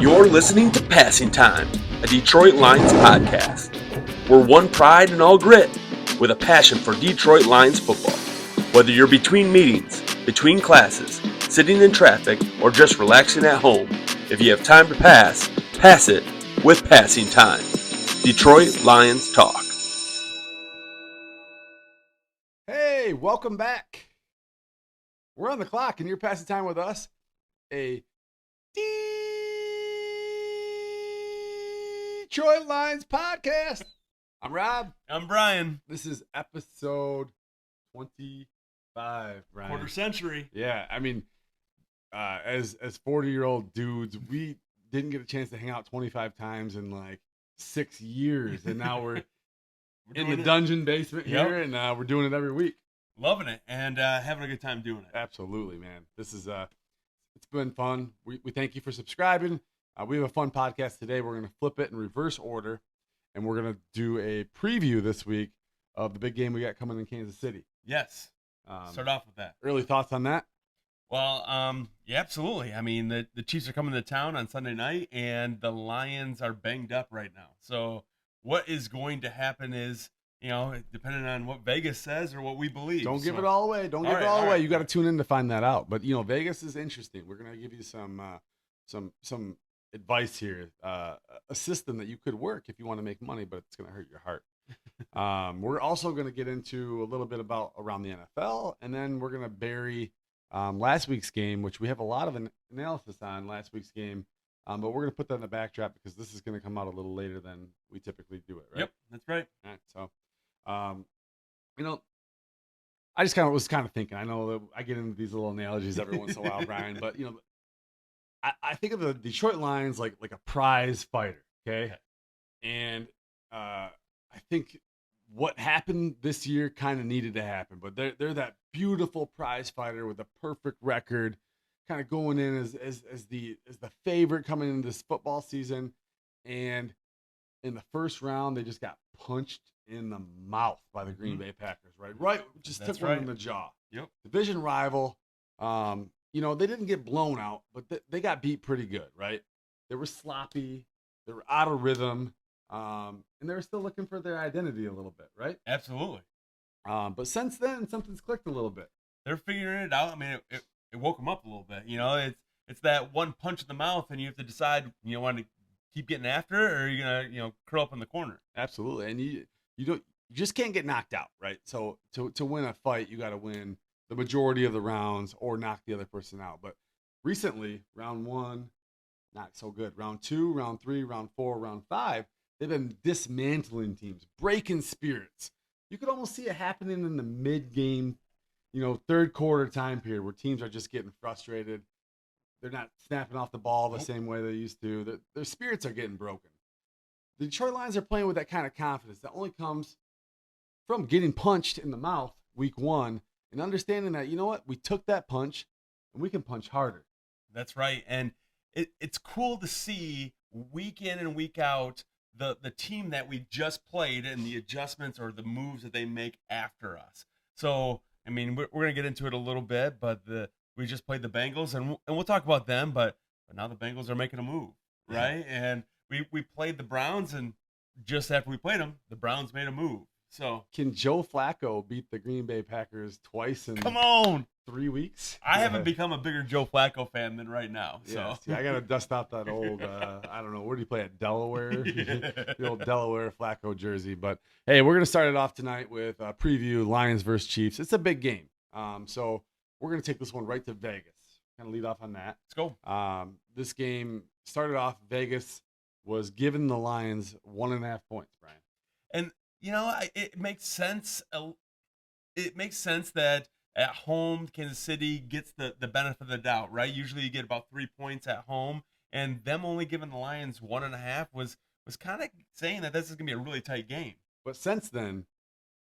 You're listening to Passing Time, a Detroit Lions podcast. We're one pride and all grit, with a passion for Detroit Lions football. Whether you're between meetings, between classes, sitting in traffic, or just relaxing at home, if you have time to pass, pass it with Passing Time. Detroit Lions Talk. Hey, welcome back. We're on the clock and you're passing time with us. A Detroit Lions podcast. I'm Rob. I'm Brian. This is episode 25, Brian. Quarter century. Yeah, I mean, as 40-year-old dudes, we didn't get a chance to hang out 25 times in like 6 years, and now we're in the dungeon basement here, and we're doing it every week. Loving it and having a good time doing it. Absolutely, man. This is it's been fun. We thank you for subscribing. We have a fun podcast today. We're going to flip it in reverse order, and we're going to do a preview this week of the big game we got coming in Kansas City. Yes. Start off with that. Early thoughts on that? Well, yeah, absolutely. I mean, the Chiefs are coming to town on Sunday night, and the Lions are banged up right now. So what is going to happen is, you know, depending on what Vegas says or what we believe. Don't give it all away. Don't give it all away. You got to tune in to find that out. But, you know, Vegas is interesting. We're going to give you some advice here, a system that you could work if you want to make money, but it's going to hurt your heart. We're also going to get into a little bit about around the NFL, and then we're going to bury last week's game, which we have a lot of analysis on last week's game, but we're going to put that in the backdrop because this is going to come out a little later than we typically do it, right? Yep, that's right. All right, so, you know, I just was kind of thinking, I know that I get into these little analogies every once in a while, Brian, but, you know, I think of the Detroit Lions like a prize fighter, okay? And I think what happened this year kind of needed to happen, but they're that beautiful prize fighter with a perfect record, kind of going in as the favorite coming into this football season. And in the first round, they just got punched in the mouth by the Green Bay Packers, right? Just took one in the jaw. Yep. Division rival. You know, they didn't get blown out, but they got beat pretty good, right? They were sloppy. They were out of rhythm. And they were still looking for their identity a little bit, right? Absolutely. But since then, something's clicked a little bit. They're figuring it out. I mean, it woke them up a little bit. You know, it's that one punch in the mouth, and you have to decide, you want to keep getting after it, or are you going to, you know, curl up in the corner? Absolutely. And you just can't get knocked out, right? So to win a fight, you got to win the majority of the rounds or knock the other person out. But recently, round 1, not so good. Round 2, round 3, round 4, round 5, they've been dismantling teams, breaking spirits. You could almost see it happening in the mid-game, you know, third quarter time period where teams are just getting frustrated. They're not snapping off the ball the same way they used to. Their spirits are getting broken. The Detroit Lions are playing with that kind of confidence that only comes from getting punched in the mouth week 1 and understanding that, you know what, we took that punch and we can punch harder. That's right. And it's cool to see week in and week out the team that we just played and the adjustments or the moves that they make after us. So, I mean, we're going to get into it a little bit, but we just played the Bengals, and we'll talk about them, but now the Bengals are making a move, right? And we played the Browns, and just after we played them, the Browns made a move. So can Joe Flacco beat the Green Bay Packers twice in 3 weeks? I haven't become a bigger Joe Flacco fan than right now. So yeah, see, I got to dust out that old, I don't know, where do you play at? Delaware? The old Delaware Flacco jersey. But, hey, we're going to start it off tonight with a preview, Lions versus Chiefs. It's a big game. So we're going to take this one right to Vegas. Kind of lead off on that. Let's go. This game started off, Vegas was giving the Lions 1.5 points, Brian. And, you know, it makes sense. It makes sense that at home, Kansas City gets the benefit of the doubt, right? Usually you get about 3 points at home, and them only giving the Lions 1.5 was kind of saying that this is going to be a really tight game. But since then,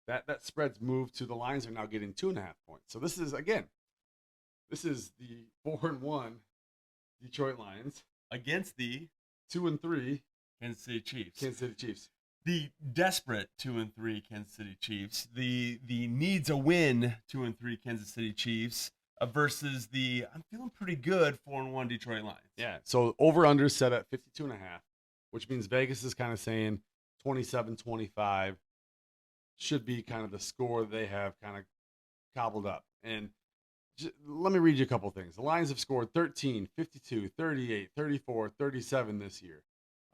that spread's moved to the Lions are now getting 2.5 points. So this is the 4-1 Detroit Lions against the 2-3 Kansas City Chiefs. The desperate 2-3 Kansas City Chiefs, the needs a win 2-3 Kansas City Chiefs, versus the I'm feeling pretty good 4-1 Detroit Lions. Yeah. So over-under set at 52.5, which means Vegas is kind of saying 27-25 should be kind of the score they have kind of cobbled up. And let me read you a couple things. The Lions have scored 13, 52, 38, 34, 37 this year,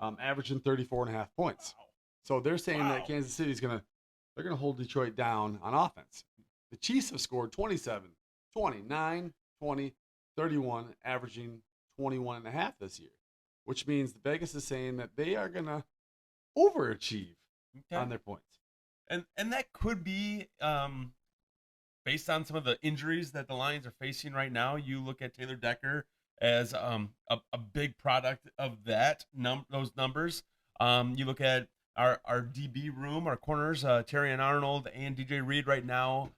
averaging 34.5 points. Wow. So they're saying that Kansas City's they're gonna hold Detroit down on offense. The Chiefs have scored 27, 29, 20, 31, averaging 21.5 this year, which means Vegas is saying that they are gonna overachieve on their points. And that could be based on some of the injuries that the Lions are facing right now. You look at Taylor Decker as a big product of those numbers. You look at our DB room, our corners, Terry and Arnold and DJ Reid right now,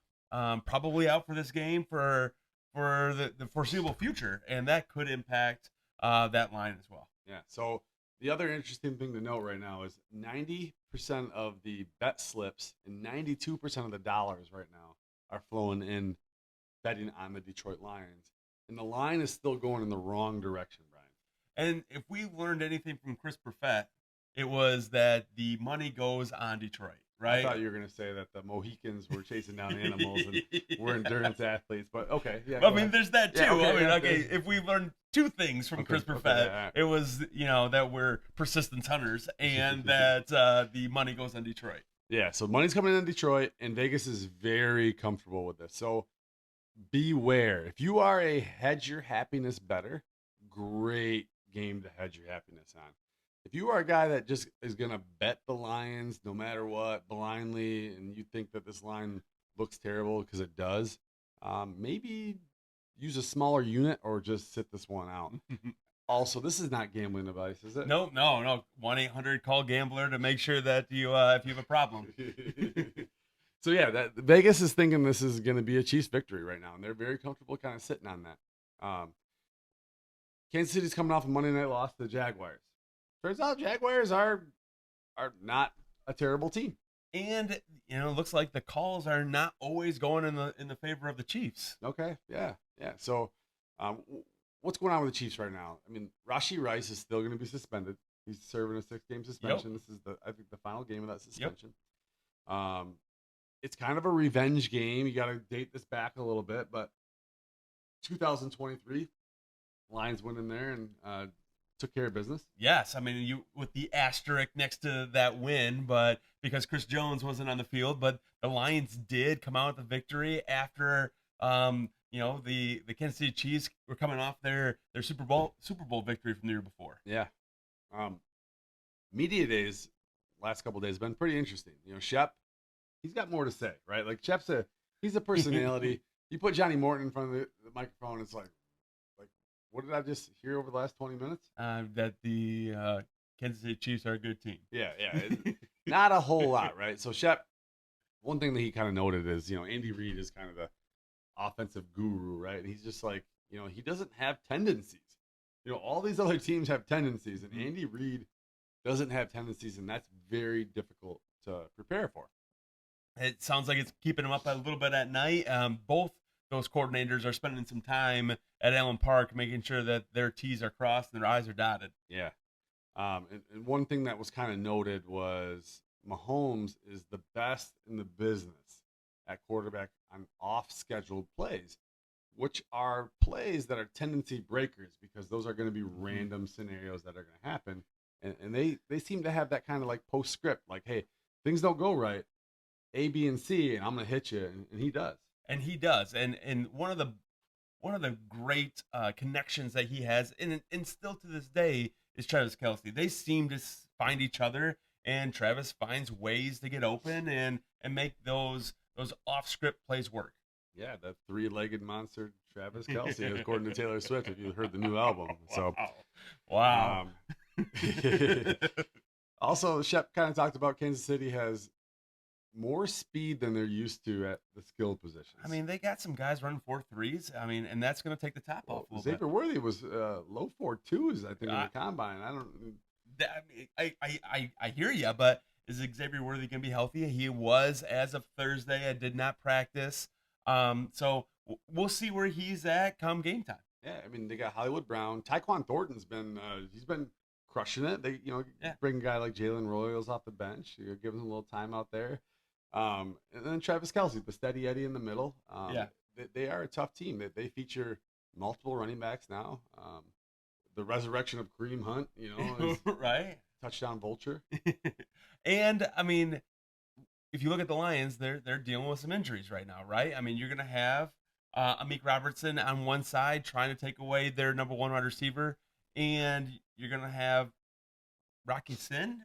probably out for this game for the foreseeable future, and that could impact that line as well. Yeah. So the other interesting thing to note right now is 90% of the bet slips and 92% of the dollars right now are flowing in betting on the Detroit Lions. And the line is still going in the wrong direction, Brian. And if we learned anything from Chris Perfett, it was that the money goes on Detroit, right? I thought you were going to say that the Mohicans were chasing down animals and were endurance athletes, but okay. Yeah, well, I mean, there's that too. Yeah, okay, If we learned two things from Chris Perfett, it was, that we're persistence hunters and that the money goes on Detroit. Yeah, so money's coming in on Detroit, and Vegas is very comfortable with this. So beware. If you are a hedge your happiness better, great game to hedge your happiness on. If you are a guy that just is going to bet the Lions no matter what, blindly, and you think that this line looks terrible because it does, maybe use a smaller unit or just sit this one out. Also, this is not gambling advice, is it? No. 1-800-CALL-GAMBLER to make sure that you if you have a problem. So, yeah, Vegas is thinking this is going to be a Chiefs victory right now, and they're very comfortable kind of sitting on that. Kansas City's coming off a Monday night loss to the Jaguars. Turns out Jaguars are not a terrible team. And, it looks like the calls are not always going in the favor of the Chiefs. Okay, yeah. So, what's going on with the Chiefs right now? I mean, Rashee Rice is still going to be suspended. He's serving a 6-game suspension. Yep. This is I think the final game of that suspension. Yep. It's kind of a revenge game. You got to date this back a little bit, but 2023, Lions went in there and took care of business. Yes, I mean, you with the asterisk next to that win, but because Chris Jones wasn't on the field, but the Lions did come out with the victory after the Kansas City Chiefs were coming off their Super Bowl victory from the year before. Yeah. Media days last couple of days have been pretty interesting. Shep, he's got more to say, right? Like Shep's he's a personality. You put Johnny Morton in front of the microphone, it's like what did I just hear over the last 20 minutes? That the Kansas City Chiefs are a good team. Yeah. Not a whole lot, right? So Shep, one thing that he kind of noted is, Andy Reid is kind of the offensive guru, right? And he's just like, he doesn't have tendencies. All these other teams have tendencies, and Andy Reid doesn't have tendencies, and that's very difficult to prepare for. It sounds like it's keeping him up a little bit at night. Both those coordinators are spending some time at Allen Park making sure that their T's are crossed and their I's are dotted. Yeah. And one thing that was kind of noted was Mahomes is the best in the business at quarterback on off-scheduled plays, which are plays that are tendency breakers because those are going to be random scenarios that are going to happen. And they seem to have that kind of like postscript, like, hey, things don't go right, A, B, and C, and I'm going to hit you, and he does. And he does. And one of the great connections that he has, and still to this day, is Travis Kelce. They seem to find each other, and Travis finds ways to get open and make those off-script plays work. Yeah, that three-legged monster, Travis Kelce, according to Taylor Swift, if you heard the new album. So, wow. Also, Shep kind of talked about Kansas City has more speed than they're used to at the skill positions. I mean, they got some guys running 4.3s. I mean, and that's going to take the top off a little bit. Xavier Worthy was low 4.2s, I think, in the combine. I hear you, but is Xavier Worthy going to be healthy? He was as of Thursday. I did not practice. So we'll see where he's at come game time. Yeah, I mean, they got Hollywood Brown. Tyquan Thornton's been he's been crushing it. They bring a guy like Jalen Royals off the bench, give him a little time out there. And then Travis Kelce, the steady Eddie in the middle. They are a tough team. They feature multiple running backs now. The resurrection of Kareem Hunt, is right? Touchdown vulture. And I mean, if you look at the Lions, they're dealing with some injuries right now, right? I mean, you're gonna have Amik Robertson on one side trying to take away their number one wide receiver, and you're gonna have Rocky Sin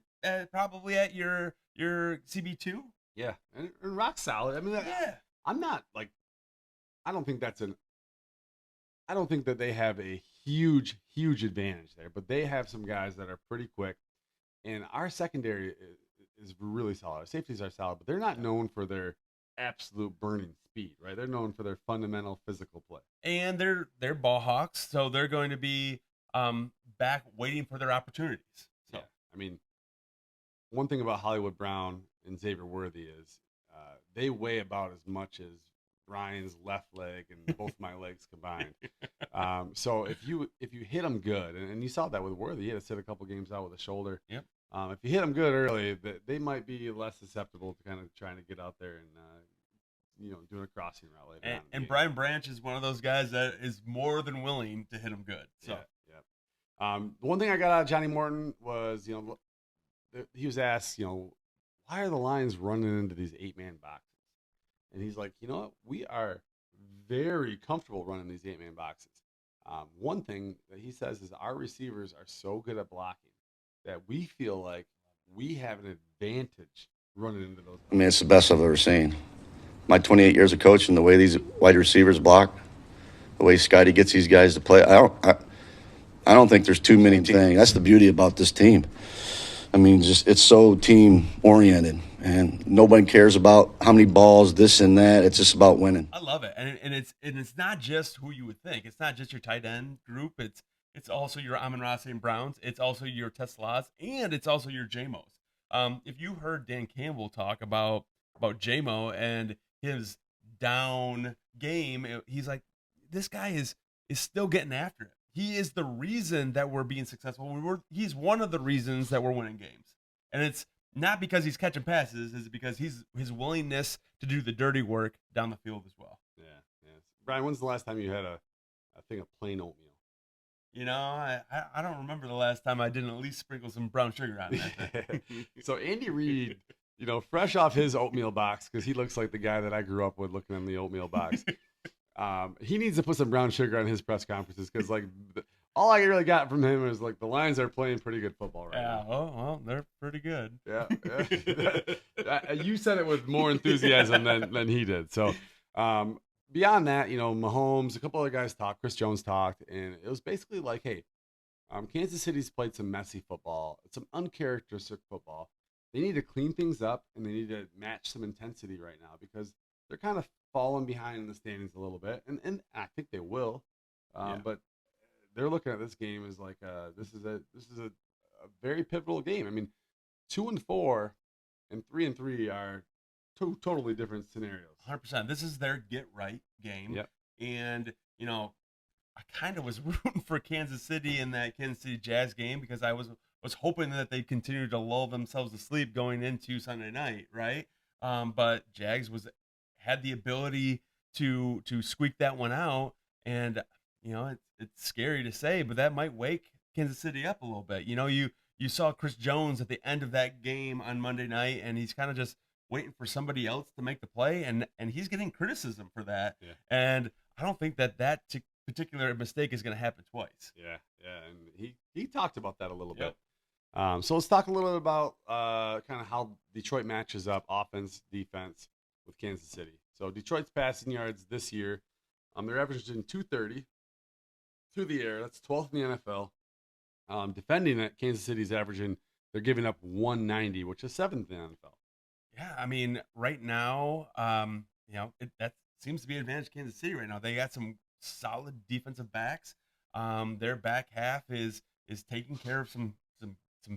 probably at your CB2. Yeah, and rock solid. I mean, I'm not like, I don't think that they have a huge advantage there, but they have some guys that are pretty quick, and our secondary is really solid. Our safeties are solid, but they're not known for their absolute burning speed, right? They're known for their fundamental physical play. And they're ball hawks, so they're going to be back waiting for their opportunities. So. Yeah, I mean, one thing about Hollywood Brown and Xavier Worthy is they weigh about as much as Ryan's left leg and both my legs combined. So if you hit them good, and you saw that with Worthy, he had to sit a couple games out with a shoulder. Yep. If you hit them good early, they might be less susceptible to kind of trying to get out there and doing a crossing route later on. And Brian Branch is one of those guys that is more than willing to hit him good. So yeah. The one thing I got out of Johnny Morton was he was asked why are the Lions running into these 8-man boxes, and he's like, what, we are very comfortable running these 8-man boxes. One thing that he says is our receivers are so good at blocking that we feel like we have an advantage running into those. I mean, it's the best I've ever seen. My 28 years of coaching, the way these wide receivers block, the way Scotty gets these guys to play, I don't think there's too many things. That's the beauty about this team. I mean, it's so team-oriented, and nobody cares about how many balls, this and that. It's just about winning. I love it, and it's not just who you would think. It's not just your tight end group. It's also your Amon-Ra St. Browns. It's also your Teslas, and it's also your JMOs. If you heard Dan Campbell talk about JMO and his down game, he's like, this guy is still getting after it. He is the reason that we're being successful. He's one of the reasons that we're winning games. And it's not because he's catching passes, it's because his willingness to do the dirty work down the field as well. Yeah. Brian, when's the last time you had a thing of plain oatmeal? I don't remember the last time I didn't at least sprinkle some brown sugar on that. So Andy Reid, fresh off his oatmeal box, because he looks like the guy that I grew up with looking in the oatmeal box. He needs to put some brown sugar on his press conferences, because all I really got from him is the Lions are playing pretty good football right now. Well, they're pretty good. Yeah. You said it with more enthusiasm than he did. So beyond that, Mahomes, a couple other guys talked, Chris Jones talked, and it was basically like, hey, Kansas City's played some messy football, some uncharacteristic football. They need to clean things up, and they need to match some intensity right now, because they're kind of falling behind in the standings a little bit, and I think they will. But they're looking at this game as like this is a very pivotal game. I mean, 2-4 and 3-3 are two totally different scenarios. 100%. This is their get right game. Yep. And I kind of was rooting for Kansas City in that Kansas City Jazz game, because I was hoping that they'd continue to lull themselves to sleep going into Sunday night, right? But Jags had the ability to squeak that one out, and it's scary to say, but that might wake Kansas City up a little bit. You saw Chris Jones at the end of that game on Monday night, and he's kind of just waiting for somebody else to make the play, and he's getting criticism for that. Yeah. And I don't think that particular mistake is going to happen twice. Yeah, and he talked about that a little bit. So let's talk a little bit about kind of how Detroit matches up offense, defense with Kansas City. So Detroit's passing yards this year, they're averaging 230 through the air. That's 12th in the NFL. Defending it, Kansas City's they're giving up 190, which is 7th in the NFL. Yeah, I mean, right now, that seems to be an advantage Kansas City right now. They got some solid defensive backs. Their back half is taking care of some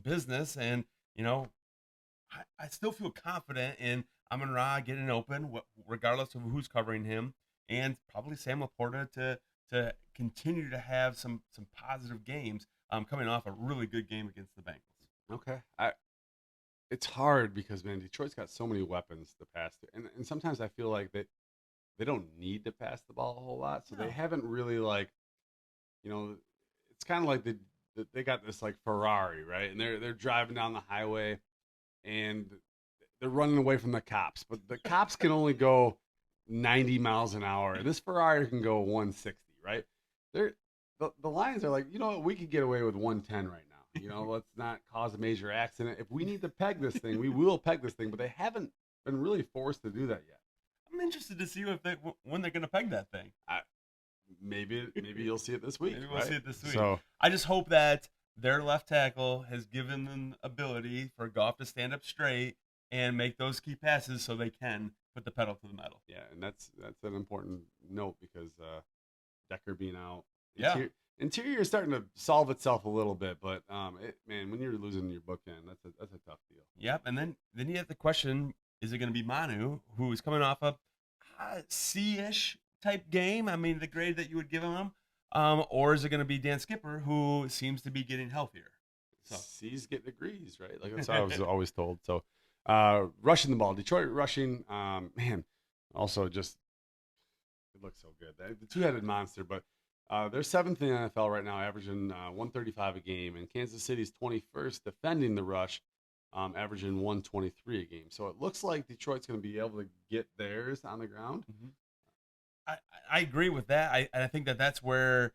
business, and I still feel confident in Amon-Ra getting open, regardless of who's covering him. and probably Sam Laporta to continue to have some positive games coming off a really good game against the Bengals. Okay. It's hard because, man, Detroit's got so many weapons to pass to. And sometimes I feel like they don't need to pass the ball a whole lot. So No. they haven't really, like, it's kind of like they got this, like, Ferrari, right? And they're driving down the highway and they're running away from the cops. But the cops can only go 90 miles an hour. And this Ferrari can go 160, right? The Lions are like, you know what? We could get away with 110 right now. Let's not cause a major accident. If we need to peg this thing, we will peg this thing. But they haven't been really forced to do that yet. I'm interested to see when they're going to peg that thing. Maybe you'll see it this week. Maybe we'll right? see it this week. So I just hope that their left tackle has given them ability for Goff to stand up straight and make those key passes so they can put the pedal to the metal. yeah, and that's an important note because Decker being out. Yeah. Interior is starting to solve itself a little bit, but man, when you're losing your bookend, that's a tough deal. Yep, and then you have the question: is it going to be Manu, who is coming off a C-ish type game? I mean, the grade that you would give him, or is it going to be Dan Skipper, who seems to be getting healthier? So C's get degrees, right? Like that's what I was always told. So, rushing the ball, Detroit rushing, man. Also, just it looks so good. The two-headed monster, but. They're 7th in the NFL right now, averaging 135 a game, and Kansas City's 21st defending the rush, averaging 123 a game. So it looks like Detroit's going to be able to get theirs on the ground. Mm-hmm. I agree with that. I think that's where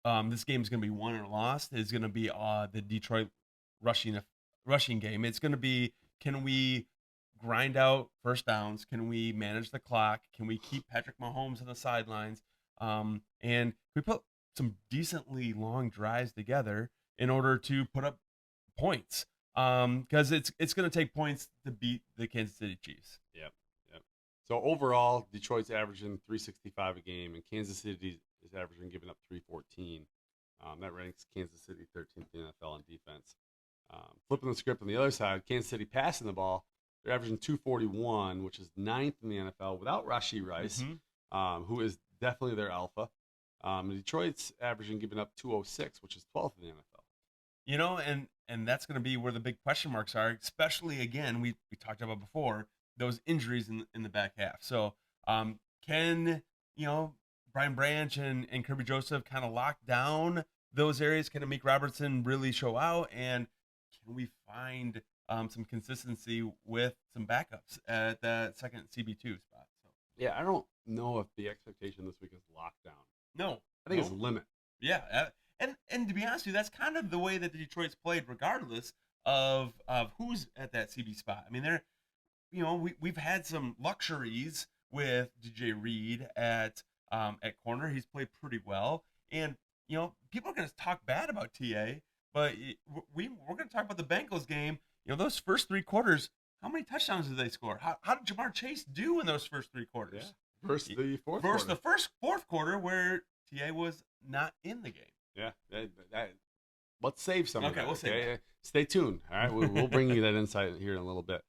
this game is going to be won or lost. Is going to be the Detroit rushing game. It's going to be, can we grind out first downs? Can we manage the clock? Can we keep Patrick Mahomes on the sidelines? And we put some decently long drives together in order to put up points. Because it's going to take points to beat the Kansas City Chiefs. Yep. So overall, Detroit's averaging 365 a game, and Kansas City is averaging giving up 314. That ranks Kansas City 13th in the NFL in defense. Flipping the script on the other side, Kansas City passing the ball, they're averaging 241, which is 9th in the NFL without Rashee Rice, who is definitely their alpha. Detroit's averaging giving up 206, which is 12th in the NFL. And that's going to be where the big question marks are, especially, again, we talked about before, those injuries in the back half. So can, Brian Branch and Kirby Joseph kind of lock down those areas? Can Amik Robertson really show out? And can we find some consistency with some backups at that second CB2 spot? So. Yeah, I don't know if the expectation this week is lockdown. No. I think it's limit. Yeah. And to be honest with you, that's kind of the way that the Detroit's played, regardless of who's at that CB spot. I mean, we've had some luxuries with DJ Reid at corner. He's played pretty well. And, people are going to talk bad about TA, but we're going to talk about the Bengals game. Those first three quarters, how many touchdowns did they score? How did Jamar Chase do in those first three quarters? Yeah. Versus the fourth quarter where TA was not in the game. Yeah. Let's save some of that. We'll save that. Stay tuned. All right. We'll bring you that insight here in a little bit.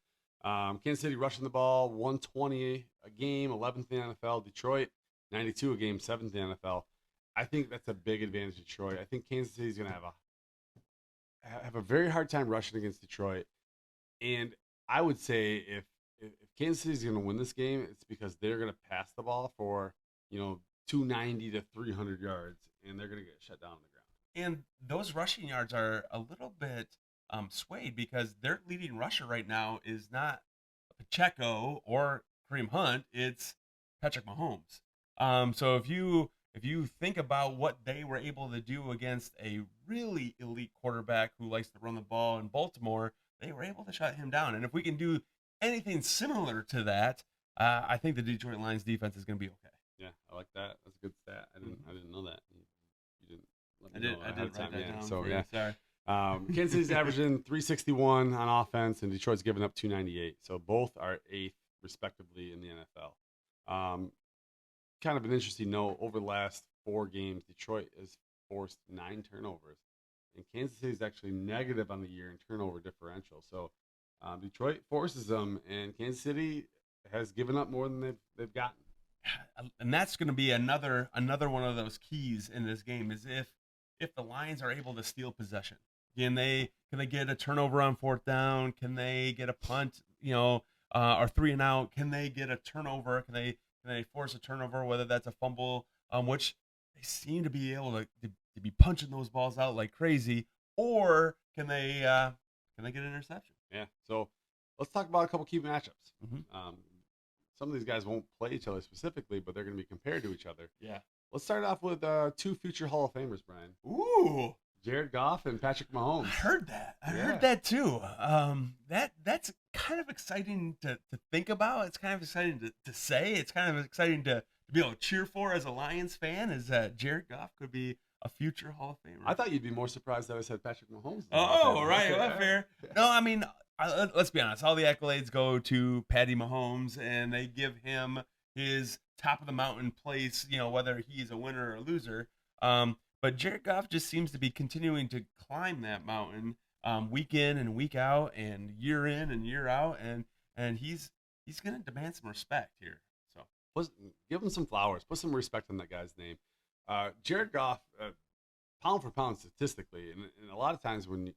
Kansas City rushing the ball, 120 a game, 11th in the NFL. Detroit, 92 a game, 7th in the NFL. I think that's a big advantage to Detroit. I think Kansas City's going to have a very hard time rushing against Detroit. And I would say if Kansas City is going to win this game, it's because they're going to pass the ball for, 290 to 300 yards, and they're going to get shut down on the ground. And those rushing yards are a little bit swayed because their leading rusher right now is not Pacheco or Kareem Hunt, it's Patrick Mahomes. So if you think about what they were able to do against a really elite quarterback who likes to run the ball in Baltimore, they were able to shut him down. And if we can do anything similar to that, I think the Detroit Lions defense is going to be okay. Yeah, I like that. That's a good stat. I didn't know that. You didn't let me know. I did write that down. So for you. Sorry. Kansas City's averaging 361 on offense, and Detroit's giving up 298. So both are 8th, respectively, in the NFL. Kind of an interesting note, over the last 4 games, Detroit has forced 9 turnovers. And Kansas City is actually negative on the year in turnover differential. So Detroit forces them, and Kansas City has given up more than they've gotten. and that's going to be another one of those keys in this game is if the Lions are able to steal possession. Can they get a turnover on fourth down? Can they get a punt, or 3 and out? Can they get a turnover? Can they force a turnover, whether that's a fumble, which they seem to be able to be punching those balls out like crazy, or can they get an interception? Yeah. So let's talk about a couple key matchups. Mm-hmm. Some of these guys won't play each other specifically, but they're going to be compared to each other. Yeah. Let's start off with 2 future Hall of Famers, Brian. Ooh. Jared Goff and Patrick Mahomes. I heard that. I heard that too. That's kind of exciting to think about. It's kind of exciting to say. It's kind of exciting to be able to cheer for as a Lions fan. Is that Jared Goff could be a future Hall of Famer? I thought you'd be more surprised that I said Patrick Mahomes. Oh, right. Well, fair. No, I mean, let's be honest. All the accolades go to Patty Mahomes, and they give him his top of the mountain place, whether he's a winner or a loser. But Jared Goff just seems to be continuing to climb that mountain week in and week out and year in and year out. And he's going to demand some respect here. So give him some flowers. Put some respect on that guy's name. Jared Goff, pound for pound statistically, and a lot of times when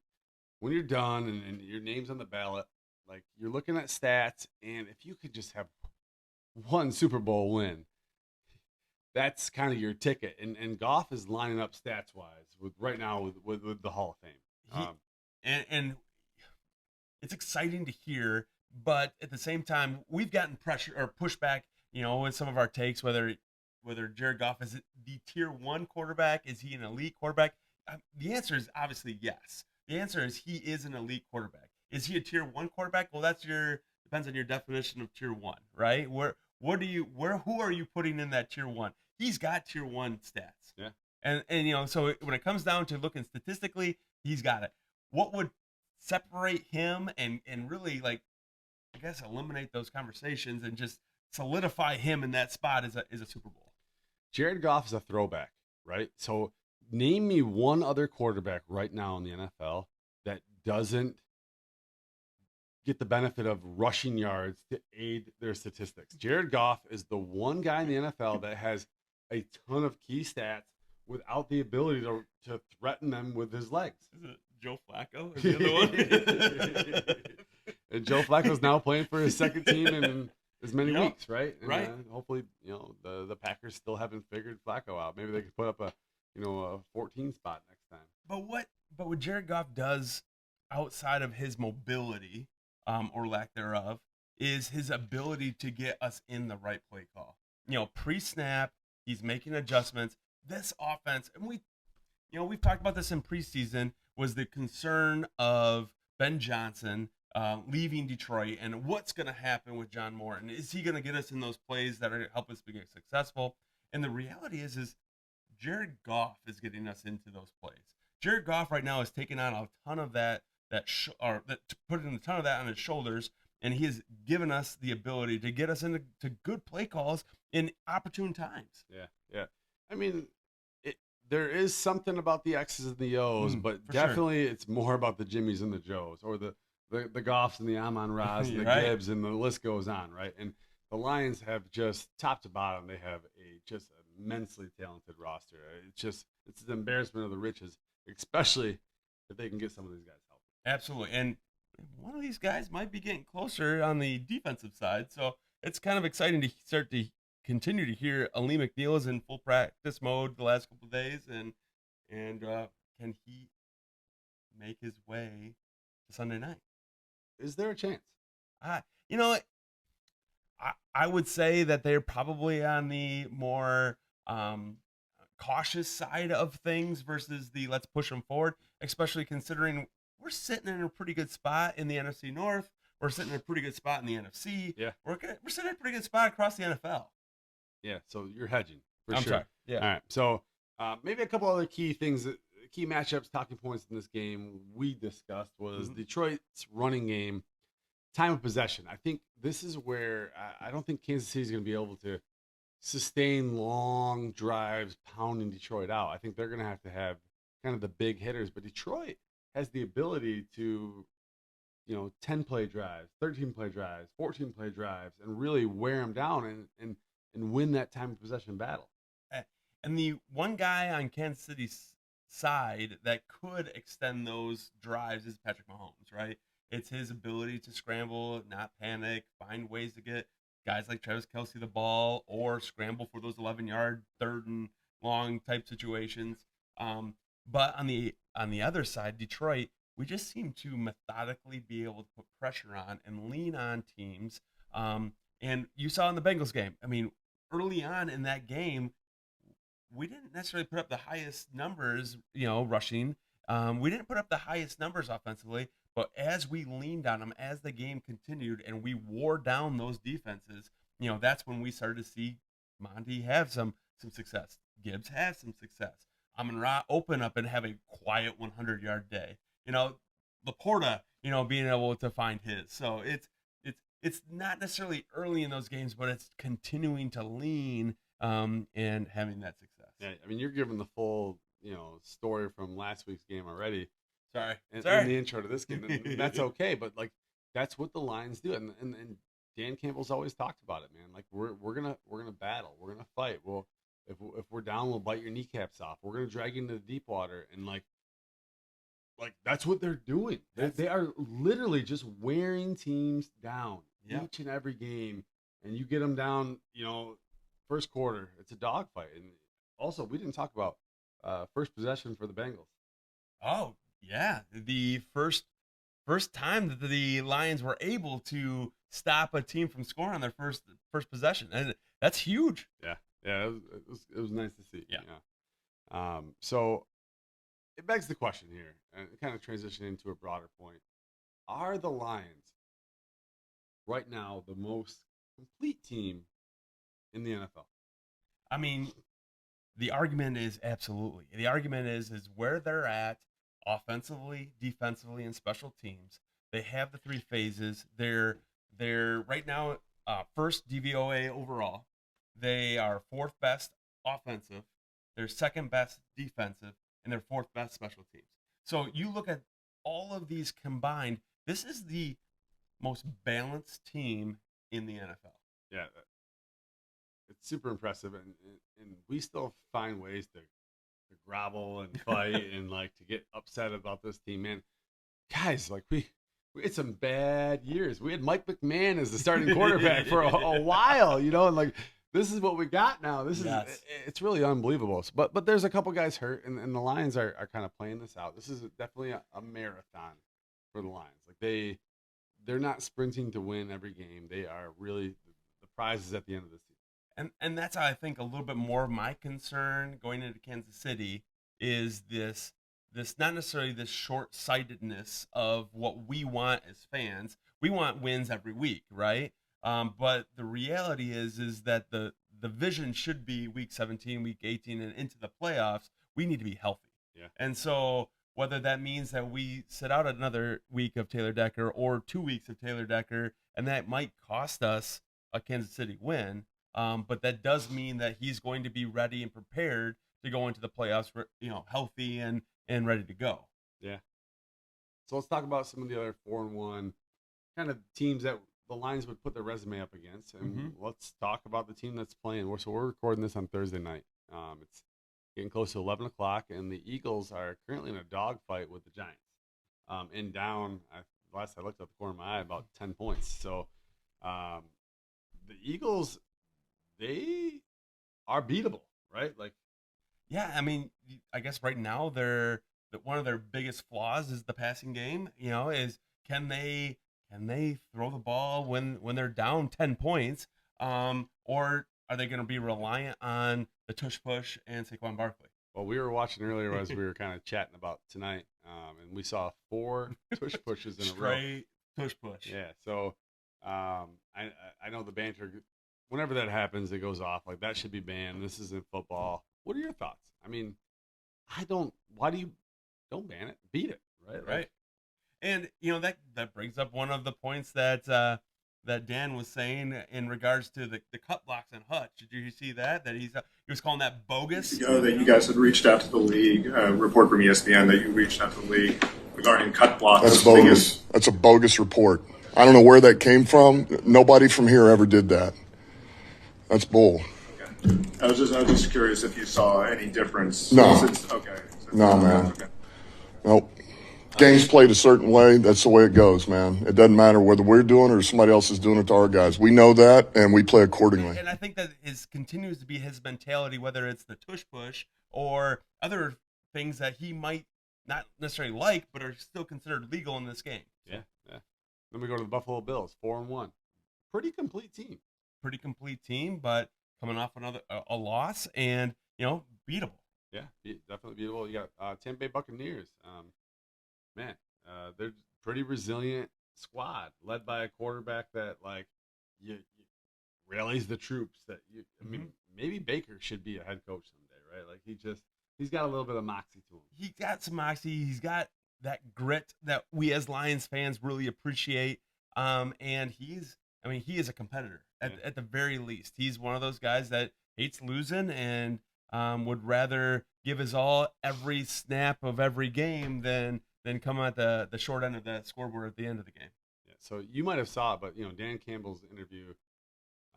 you're done and your name's on the ballot, like you're looking at stats, and if you could just have one Super Bowl win, that's kind of your ticket. And Goff is lining up stats wise right now with the Hall of Fame. And it's exciting to hear, but at the same time, we've gotten pressure or pushback, with some of our takes, whether Jared Goff is the tier 1 quarterback, is he an elite quarterback? The answer is obviously yes. The answer is he is an elite quarterback. Is he a tier 1 quarterback? Well, depends on your definition of tier 1, right? Who are you putting in that tier 1? He's got tier 1 stats. Yeah. And so when it comes down to looking statistically, he's got it. What would separate him and really, like, I guess, eliminate those conversations and just solidify him in that spot is a Super Bowl? Jared Goff is a throwback, right? So name me one other quarterback right now in the NFL that doesn't get the benefit of rushing yards to aid their statistics. Jared Goff is the one guy in the NFL that has a ton of key stats without the ability to threaten them with his legs. Is it Joe Flacco? Is the other one? And Joe Flacco's now playing for his second team in as many weeks, right? And, right. Hopefully, the Packers still haven't figured Flacco out. Maybe they could put up a 14 spot next time. But what Jared Goff does outside of his mobility, or lack thereof, is his ability to get us in the right play call. Pre-snap, he's making adjustments. This offense, and we've talked about this in preseason, was the concern of Ben Johnson leaving Detroit and what's going to happen with John Morton. Is he going to get us in those plays that are help us be successful? And the reality is Jared Goff is getting us into those plays. Jared Goff right now is taking on a ton of putting a ton of that on his shoulders, and he has given us the ability to get us into good play calls in opportune times. Yeah. I mean, there is something about the X's and the O's, but definitely it's more about the Jimmys and the Joes, or the Goffs and the Amon-Ras and the right. Gibbs, and the list goes on, right? And the Lions have just top to bottom, they have just immensely talented roster. It's an embarrassment of the riches, especially if they can get some of these guys healthy. Absolutely. And one of these guys might be getting closer on the defensive side. So it's kind of exciting to start to continue to hear Ali McNeil is in full practice mode the last couple of days. And can he make his way to Sunday night? Is there a chance? I would say that they're probably on the more cautious side of things versus the let's push them forward, especially considering we're sitting in a pretty good spot in the NFC North. We're sitting in a pretty good spot in the NFC. Yeah. We're sitting in a pretty good spot across the NFL. Yeah, so you're hedging for I'm sure. sorry. Yeah. All right, so maybe a couple other key matchups, talking points in this game we discussed was Detroit's running game, time of possession. I think this is where I don't think Kansas City is going to be able to sustain long drives pounding Detroit out. I think they're going to have kind of the big hitters, but Detroit has the ability to, 10-play drives, 13-play drives, 14-play drives, and really wear them down. And and win that time of possession battle. And the one guy on Kansas City's side that could extend those drives is Patrick Mahomes, right? It's his ability to scramble, not panic, find ways to get guys like Travis Kelce the ball, or scramble for those 11-yard third and long type situations. But on the other side, Detroit, we just seem to methodically be able to put pressure on and lean on teams. And you saw in the Bengals game, I mean, early on in that game, we didn't necessarily put up the highest numbers, rushing. We didn't put up the highest numbers offensively, but as we leaned on them, as the game continued and we wore down those defenses, that's when we started to see Monty have some success. Gibbs has some success. Amon-Ra open up and have a quiet 100-yard day. Laporta, being able to find his. So it's not necessarily early in those games, but it's continuing to lean and having that success. Yeah, I mean, you're giving the full, story from last week's game already. Sorry. In the intro to this game, and that's okay. But that's what the Lions do, and Dan Campbell's always talked about it, man. Like we're gonna battle, we're gonna fight. Well, if we're down, we'll bite your kneecaps off. We're gonna drag you into the deep water, and like that's what they're doing. They are literally just wearing teams down each and every game, and you get them down. First quarter, it's a dogfight. And also, we didn't talk about first possession for the Bengals. Oh yeah, the first time that the Lions were able to stop a team from scoring on their first possession, and that's huge. Yeah, it was nice to see. Yeah. So it begs the question here, and kind of transition into a broader point: are the Lions right now the most complete team in the NFL? I mean, the argument is absolutely. The argument is where they're at offensively, defensively, and special teams. They have the three phases. They're right now first DVOA overall. They are fourth best offensive. They're second best defensive, and they're fourth best special teams. So you look at all of these combined, this is the most balanced team in the NFL. Yeah, it's super impressive, and we still find ways to grovel and fight and to get upset about this team, man. Guys, we had some bad years. We had Mike McMahon as the starting quarterback for a while, and this is what we got now. This is it's really unbelievable. But there's a couple guys hurt, and the Lions are kind of playing this out. This is definitely a marathon for the Lions. They're not sprinting to win every game. They are really the prize is at the end of the season. And that's how I think a little bit more of my concern going into Kansas City is this not necessarily this short-sightedness of what we want as fans. We want wins every week, right? But the reality is that the vision should be week 17, week 18, and into the playoffs. We need to be healthy. Yeah. And so whether that means that we sit out another week of Taylor Decker or 2 weeks of Taylor Decker, and that might cost us a Kansas City win. But that does mean that he's going to be ready and prepared to go into the playoffs, healthy and ready to go. Yeah. So let's talk about some of the other 4-1 kind of teams that the Lions would put their resume up against, and let's talk about the team that's playing. So we're recording this on Thursday night. It's getting close to 11 o'clock, and the Eagles are currently in a dogfight with the Giants. And down, last I looked at the corner of my eye, about 10 points. So the Eagles, they are beatable, right? Yeah, I mean, I guess right now one of their biggest flaws is the passing game. Is can they throw the ball when they're down 10 points, or are they going to be reliant on the tush push and Saquon Barkley? Well, we were watching earlier as we were kind of chatting about tonight, and we saw 4 tush pushes in a row. Straight tush push. Yeah, so I know the banter. Whenever that happens, it goes off. That should be banned. This isn't football. What are your thoughts? I mean, why do you don't ban it? Beat it, right? Right. And that brings up one of the points that Dan was saying in regards to the cut blocks and Hutch. Did you see that he was calling that bogus? That you guys had reached out to the league. A report from ESPN that you reached out to the league regarding cut blocks. That's bogus. That's a bogus report. I don't know where that came from. Nobody from here ever did that. That's bull. Okay. I was just curious if you saw any difference. No. No, man. Okay. Nope. Game's played a certain way. That's the way it goes, man. It doesn't matter whether we're doing it or somebody else is doing it to our guys. We know that, and we play accordingly. And I think that continues to be his mentality, whether it's the tush push or other things that he might not necessarily like, but are still considered legal in this game. Yeah. Then we go to the Buffalo Bills, 4-1. Pretty complete team, but coming off a loss and, beatable. Yeah, definitely beatable. You got Tampa Bay Buccaneers. They're pretty resilient squad led by a quarterback that you rallies the troops. Maybe Baker should be a head coach someday, right? He's got a little bit of moxie to him. He's got some moxie. He's got that grit that we as Lions fans really appreciate. And he is a competitor at the very least. He's one of those guys that hates losing and would rather give his all every snap of every game than come at the short end of that scoreboard at the end of the game. Yeah, so you might have saw it, but Dan Campbell's interview,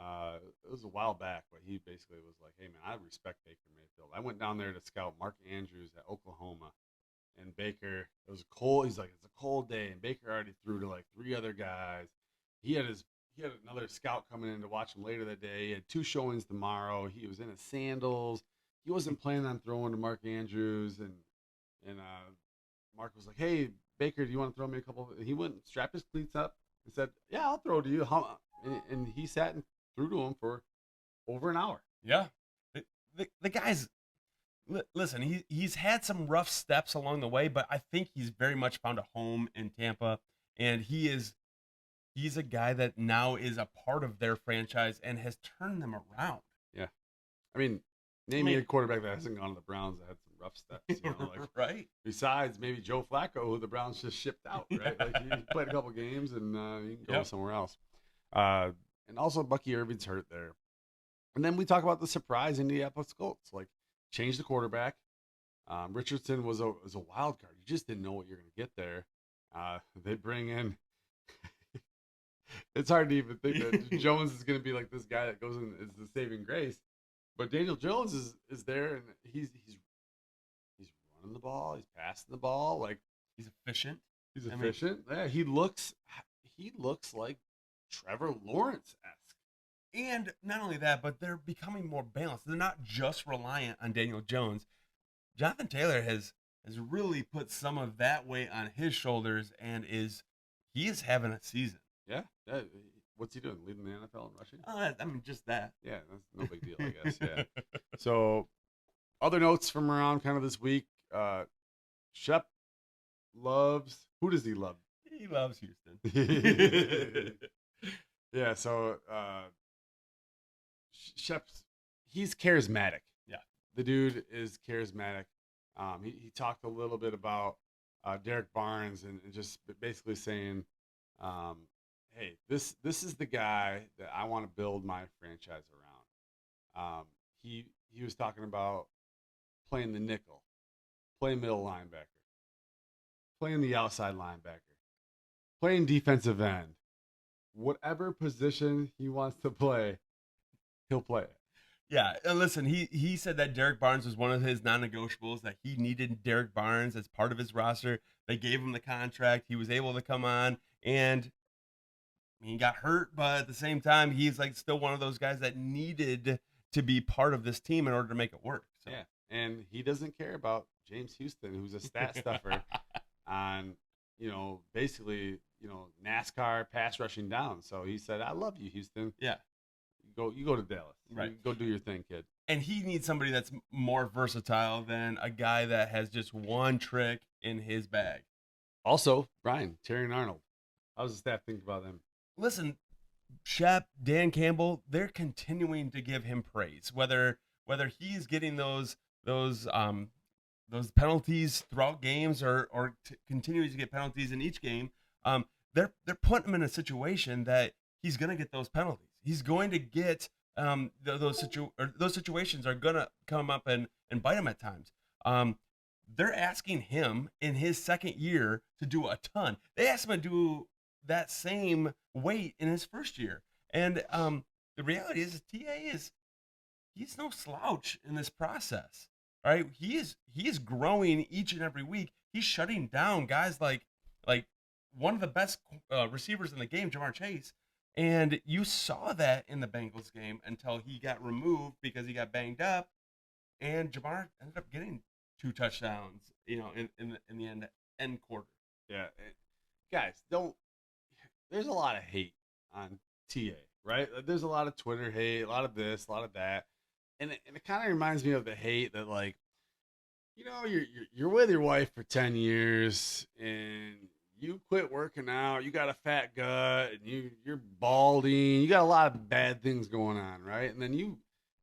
it was a while back, but he basically was like, "Hey man, I respect Baker Mayfield. I went down there to scout Mark Andrews at Oklahoma, and Baker, it was cold. He's like, it's a cold day, and Baker already threw to 3 other guys. He had another scout coming in to watch him later that day. He had 2 showings tomorrow. He was in his sandals. He wasn't planning on throwing to Mark Andrews, and Mark was like, "Hey, Baker, do you want to throw me a couple?" And he went and strapped his cleats up and said, "Yeah, I'll throw to you." And he sat and threw to him for over an hour. Yeah. The guy's, listen, he's had some rough steps along the way, but I think he's very much found a home in Tampa, and he's a guy that now is a part of their franchise and has turned them around. Yeah. Name me a quarterback that hasn't gone to the Browns that had some rough steps. Right. Besides maybe Joe Flacco, who the Browns just shipped out, right? He played a couple games and he can go somewhere else. And also Bucky Irving's hurt there. And then we talk about the surprise Indianapolis Colts. Change the quarterback. Richardson was a wild card. You just didn't know what you're going to get there. They bring in it's hard to even think that Jones is going to be like this guy that goes in as the saving grace. But Daniel Jones is there, and he's running the ball. He's passing the ball. He's efficient. He's efficient. Yeah, he looks like Trevor Lawrence-esque. And not only that, but they're becoming more balanced. They're not just reliant on Daniel Jones. Jonathan Taylor has really put some of that weight on his shoulders, and he is having a season. Yeah. What's he doing? Leading the NFL in rushing? Just that. Yeah, that's no big deal, I guess. Yeah. So, other notes from around kind of this week. Shep loves. Who does he love? He loves Houston. Yeah. So, Shep's he's charismatic. Yeah. The dude is charismatic. He talked a little bit about Derek Barnes and just basically saying, hey, this is the guy that I want to build my franchise around. He was talking about playing the nickel, playing middle linebacker, playing the outside linebacker, playing defensive end. Whatever position he wants to play, he'll play it. Yeah, and listen, he said that Derek Barnes was one of his non-negotiables, that he needed Derek Barnes as part of his roster. They gave him the contract. He was able to come on, and he got hurt, but at the same time, he's still one of those guys that needed to be part of this team in order to make it work. So. Yeah, and he doesn't care about James Houston, who's a stat stuffer on, basically, NASCAR pass rushing down. So he said, "I love you, Houston. Yeah, you go to Dallas. Right, go do your thing, kid." And he needs somebody that's more versatile than a guy that has just one trick in his bag. Also, Brian, Terry and Arnold. How does the staff think about them? Listen, Shep, Dan Campbell, they're continuing to give him praise. Whether he's getting those penalties throughout games or continuing to get penalties in each game, they're putting him in a situation that he's going to get those penalties. He's going to get those situations are going to come up and bite him at times. They're asking him in his second year to do a ton. They asked him to do that same weight in his first year. And the reality is he's no slouch in this process. All right, he is growing each and every week. He's shutting down guys like one of the best receivers in the game, Jamar Chase. And you saw that in the Bengals game until he got removed because he got banged up, and Jamar ended up getting 2 touchdowns, in the end quarter. Yeah, guys, there's a lot of hate on TA, right? There's a lot of Twitter hate, a lot of this, a lot of that, and it kind of reminds me of the hate that, like, you're with your wife for 10 years and you quit working out, you got a fat gut, and you're balding, you got a lot of bad things going on, right? And then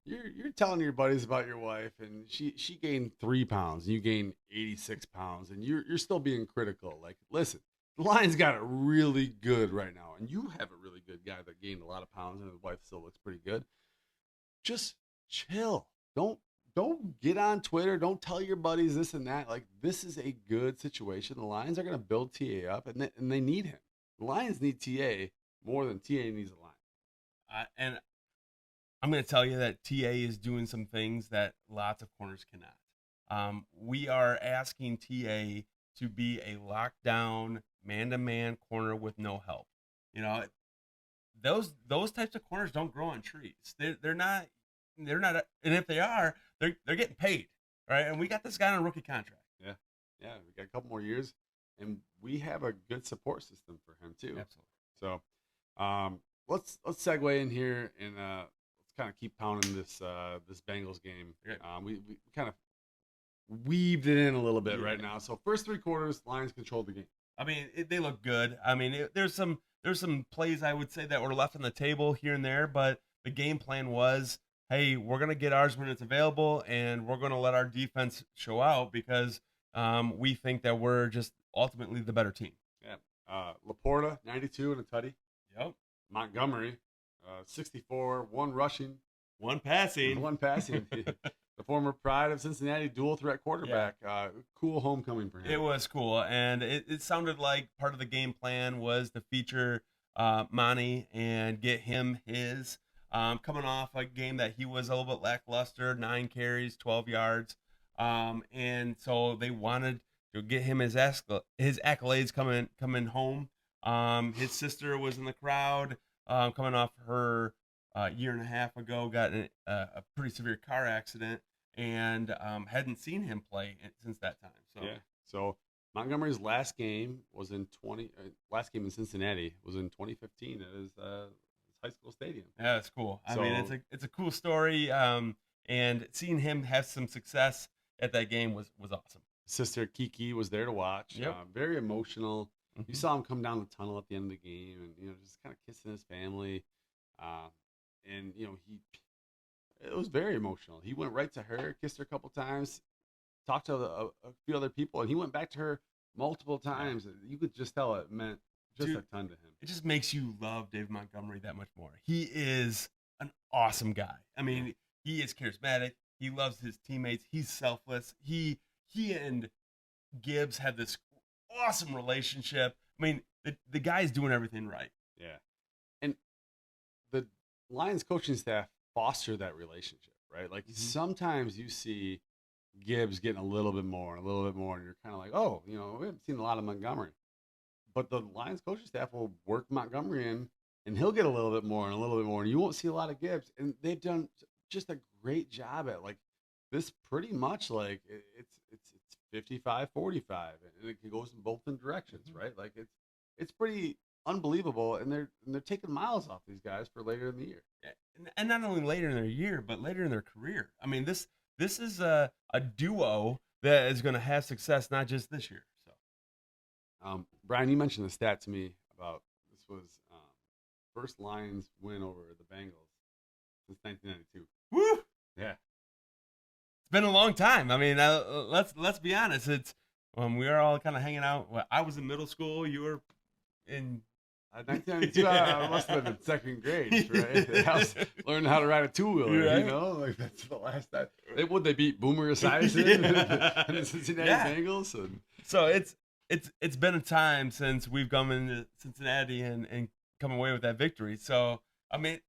you're telling your buddies about your wife, and she gained 3 pounds, and you gained 86 pounds, and you're still being critical. Like, listen, the Lions got it really good right now, and you have a really good guy that gained a lot of pounds, and his wife still looks pretty good. Just chill. Don't get on Twitter. Don't tell your buddies this and that. Like, this is a good situation. The Lions are going to build TA up, and they need him. The Lions need TA more than TA needs the Lions. And I'm going to tell you that TA is doing some things that lots of corners cannot. We are asking TA to be a lockdown, man-to-man corner with no help. Those types of corners don't grow on trees. They're not, and if they are, they're getting paid, right? And we got this guy on a rookie contract. Yeah, we got a couple more years, and we have a good support system for him too. Absolutely. So, let's segue in here and let's kind of keep pounding this Bengals game. We kind of weaved it in a little bit right now. So first 3 quarters, Lions controlled the game. I mean, they look good. I mean, there's some plays I would say that were left on the table here and there, but the game plan was, hey, we're going to get ours when it's available, and we're going to let our defense show out because we think that we're just ultimately the better team. Yeah. Laporta, 92 and a tutty. Yep. Montgomery, 64, 1 rushing. 1 passing. 1 passing. The former pride of Cincinnati, dual threat quarterback. Yeah. Cool homecoming for him. It was cool, and it sounded like part of the game plan was to feature Monty and get him his. Coming off a game that he was a little bit lackluster, 9 carries, 12 yards. And so they wanted to get him his accolades coming home. His sister was in the crowd, coming off her year and a half ago, got in a pretty severe car accident, and hadn't seen him play since that time. So yeah. So Montgomery's last game in Cincinnati was in 2015 at his high school stadium. Yeah, that's cool. I mean, it's a cool story. And seeing him have some success at that game was awesome. Sister Kiki was there to watch. Yep. Very emotional. Mm-hmm. You saw him come down the tunnel at the end of the game, and just kind of kissing his family. And it was very emotional. He went right to her, kissed her a couple times, talked to a few other people, and he went back to her multiple times. You could just tell it meant just a ton to him. It just makes you love Dave Montgomery that much more. He is an awesome guy. I mean, he is charismatic. He loves his teammates. He's selfless. He and Gibbs had this awesome relationship. I mean, the guy's doing everything right. Yeah. And the Lions coaching staff foster that relationship, right? Like, sometimes you see Gibbs getting a little bit more, and you're kind of like, oh, we haven't seen a lot of Montgomery. But the Lions coaching staff will work Montgomery in, and he'll get a little bit more, and you won't see a lot of Gibbs. And they've done just a great job at, like, this pretty much, like, it's 55-45, and it goes in both directions, right? Like, it's pretty unbelievable, and they're taking miles off these guys for later in the year. And not only later in their year, but later in their career. I mean, this is a duo that is going to have success not just this year. So, Brian, you mentioned the stat to me about this was first Lions win over the Bengals since 1992. Woo! Yeah, it's been a long time. I mean, let's be honest. It's we were all kind of hanging out. Well, I was in middle school. You were in 1992. I must have been in second grade, right? I was learning how to ride a two-wheeler. Right. Like, that's the last time. They beat Boomer Esiason and the Cincinnati Bengals. And so it's been a time since we've come into Cincinnati and come away with that victory. So I mean,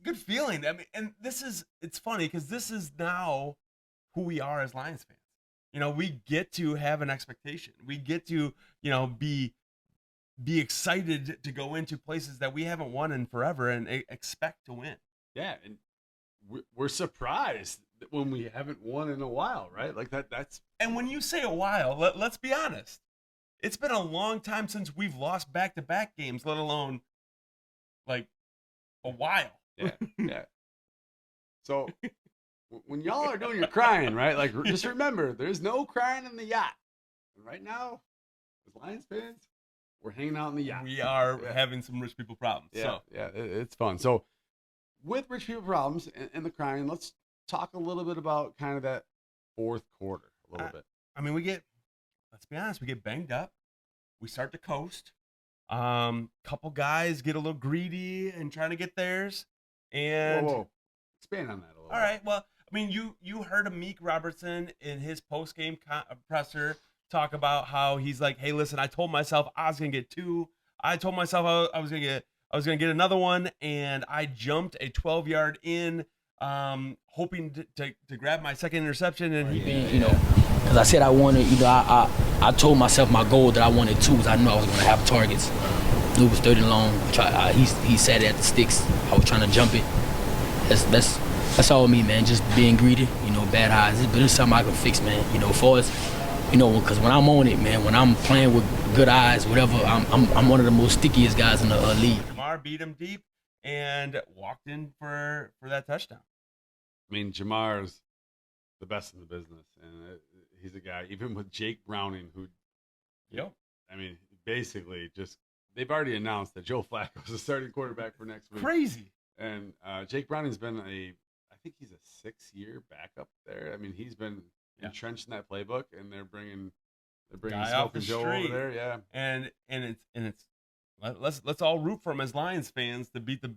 a good feeling. I mean, and it's funny because this is now who we are as Lions fans. You know, we get to have an expectation. We get to, you know, be excited to go into places that we haven't won in forever and expect to win. Yeah, and we're surprised when we haven't won in a while, right? Like that's. And when you say a while, let's be honest. It's been a long time since we've lost back-to-back games, let alone like a while. Yeah, yeah. So when y'all are doing your crying, right? Like, just remember, there's no crying in the yacht. And right now, as Lions fans, we're hanging out in the yacht. We are having some rich people problems. Yeah, So. yeah, it's fun. So with rich people problems and the crying, let's talk a little bit about kind of that fourth quarter a little bit. I mean, let's be honest, we get banged up. We start to coast. Couple guys get a little greedy and trying to get theirs. And Whoa. Expand on that a little all right, well, I mean, you heard Amik Robertson in his post-game presser talk about how he's like, hey, listen, I told myself I was gonna get 2. I told myself I was gonna get another one, and I jumped a 12-yard in, hoping to grab my second interception. And you know, because I said I wanted, you know, I told myself my goal that I wanted 2 is I knew I was gonna have targets. It was 30 long. He sat at the sticks. I was trying to jump it. That's all me, man. Just being greedy, you know, bad eyes. But it's something I can fix, man. You know, for us, you know, because when I'm on it, man, when I'm playing with good eyes, whatever, I'm one of the most stickiest guys in the league. Jamar beat him deep and walked in for that touchdown. I mean, Jamar's the best in the business, and he's a guy. Even with Jake Browning, who, Yep. I mean, basically just they've already announced that Joe Flacco is the starting quarterback for next week. Crazy. And Jake Browning's been I think he's a 6-year backup there. I mean, he's been entrenched in that playbook, and they're bringing Guy Smoke off the and Joe street. over there. Yeah, And it's let's all root for him as Lions fans to beat the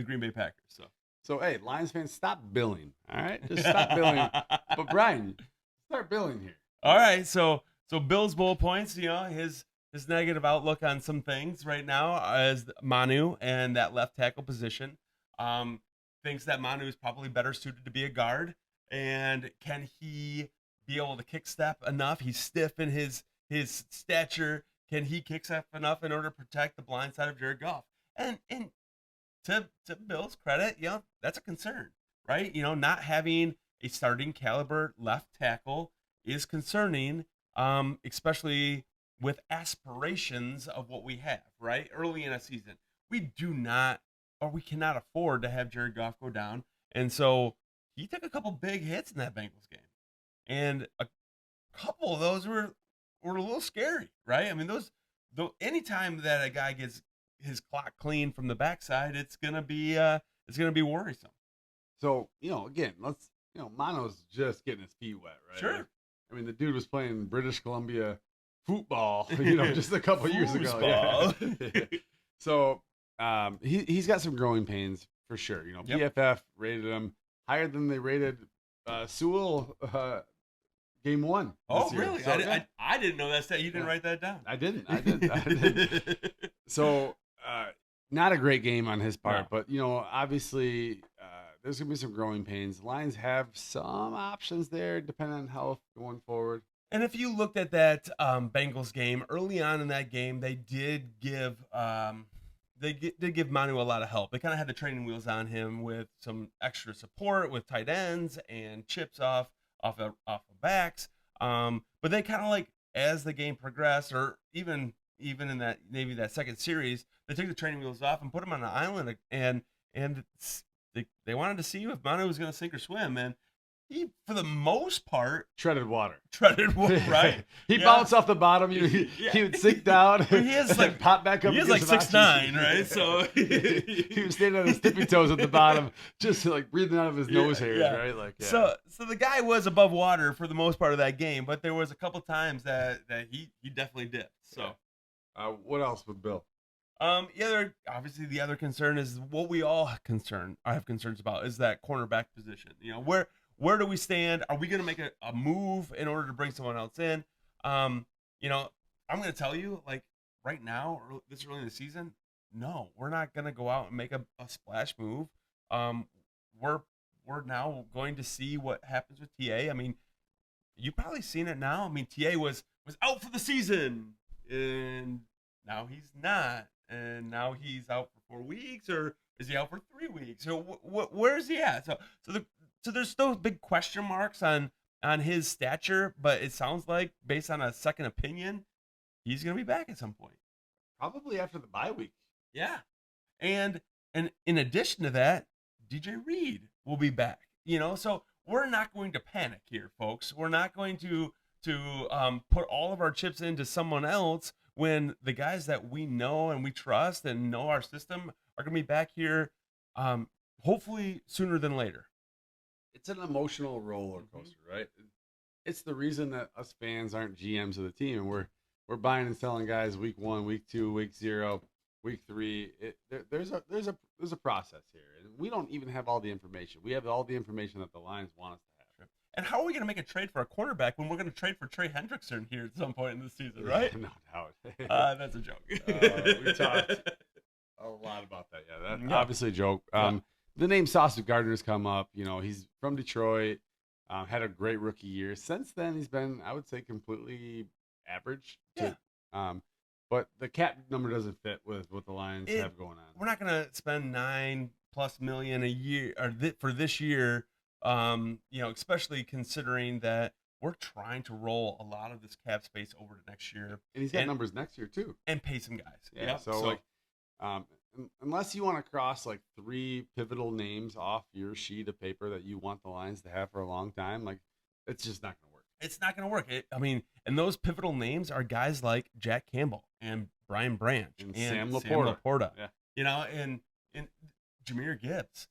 Green Bay Packers. So hey, Lions fans, stop billing. All right, just stop billing. But Brian, start billing here. All right, so Bill's bullet points, you know, his negative outlook on some things right now as Manu and that left tackle position. Thinks that Manu is probably better suited to be a guard, and can he be able to kick step enough? He's stiff in his stature. Can he kick step enough in order to protect the blind side of Jared Goff? And to Bill's credit, you know, that's a concern, right? You know, not having a starting caliber left tackle is concerning, especially with aspirations of what we have, right? Early in a season, we cannot afford to have Jared Goff go down. And so he took a couple big hits in that Bengals game. And a couple of those were a little scary, right? I mean, anytime that a guy gets his clock clean from the backside, it's gonna be worrisome. So, you know, again, Mano's just getting his feet wet, right? Sure. I mean, the dude was playing British Columbia football, you know, just a couple years ago. Yeah. So he's got some growing pains for sure. You know, Yep. PFF rated him higher than they rated Sewell game 1. Oh, this year. really? So, I didn't know that stat. You didn't write that down. I didn't. So not a great game on his part, No. but you know, obviously there's gonna be some growing pains. Lions have some options there, depending on health going forward. And if you looked at that Bengals game early on in that game, they did give Manu a lot of help. They kind of had the training wheels on him with some extra support with tight ends and chips off of backs. But they kind of like as the game progressed, or even in that maybe that second series, they took the training wheels off and put him on an island, and they wanted to see if Manu was going to sink or swim, and he, for the most part, Treaded water. right. He Yeah. bounced off the bottom. He would sink down. He is like pop back up. He is and like get some oxygen. 6'9", right? So he was standing on his tippy toes at the bottom, just like breathing out of his nose hairs, yeah. right? Like, yeah. So the guy was above water for the most part of that game, but there was a couple times that he definitely dipped. So, what else with Bill? obviously the other concern is what we all have concerns about is that cornerback position. You know, where do we stand? Are we going to make a move in order to bring someone else in? You know, I'm going to tell you, like right now, this early in the season, no, we're not going to go out and make a splash move we're now going to see what happens with TA. I mean, you've probably seen it now. I mean, TA was out for the season, and now he's not, and now he's out for 4 weeks, or is he out for 3 weeks? So where is he at? So there's still big question marks on his stature, but it sounds like, based on a second opinion, he's going to be back at some point. Probably after the bye week. Yeah. And in addition to that, DJ Reid will be back. So we're not going to panic here, folks. We're not going to put all of our chips into someone else when the guys that we know and we trust and know our system are going to be back here, hopefully sooner than later. It's an emotional roller coaster, right? It's the reason that us fans aren't GMs of the team, and we're buying and selling guys week 1, week 2, week 0, week 3. There's a process here, and we don't even have all the information. We have all the information that the Lions want us to have. And how are we going to make a trade for a quarterback when we're going to trade for Trey Hendrickson here at some point in the season, right? No doubt. That's a joke. We talked a lot about that. Yeah, that's obviously a joke. The name Sauce Gardner's come up. He's from Detroit. Had a great rookie year. Since then, he's been, I would say, completely average. But the cap number doesn't fit with what the Lions have going on. We're not going to spend $9+ million a year for this year. Especially considering that we're trying to roll a lot of this cap space over to next year. And he's got numbers next year too. And pay some guys. Yeah. So unless you want to cross like 3 pivotal names off your sheet of paper that you want the Lions to have for a long time, like, it's just not going to work. It's not going to work. And those pivotal names are guys like Jack Campbell and Brian Branch and Sam Laporta. Yeah. And Jahmyr Gibbs.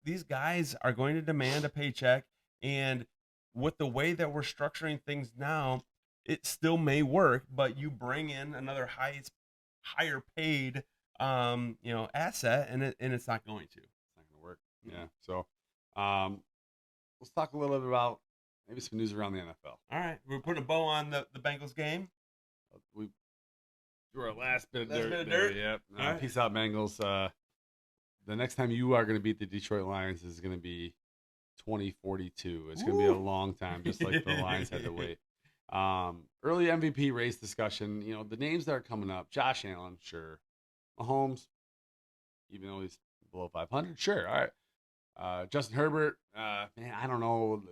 These guys are going to demand a paycheck, and with the way that we're structuring things now, it still may work, but you bring in another higher paid asset, and it's not going to. It's not going to work. Yeah. So let's talk a little bit about maybe some news around the NFL. All right. We're putting a bow on the Bengals game. We do our last bit of dirt. Yep. Right. Peace out, Bengals. The next time you are going to beat the Detroit Lions is going to be 2042. It's going to be a long time, just like the Lions had to wait. Early MVP race discussion. The names that are coming up: Josh Allen, sure. Mahomes, even though he's below 500, sure. All right. Justin Herbert, man, I don't know.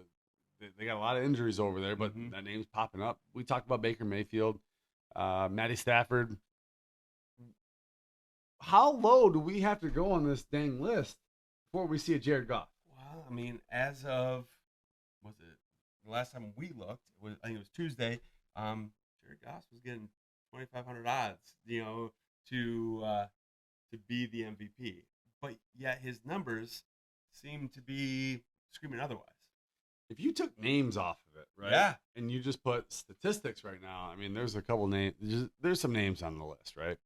They got a lot of injuries over there, but that name's popping up. We talked about Baker Mayfield, Matty Stafford. How low do we have to go on this dang list before we see a Jared Goff? Well, as of, the last time we looked, I think it was Tuesday, Jared Goff was getting 2,500 odds, to be the MVP. But yet his numbers seem to be screaming otherwise. If you took names off of it, right? Yeah. And you just put statistics right now, there's a couple names. There's some names on the list, right?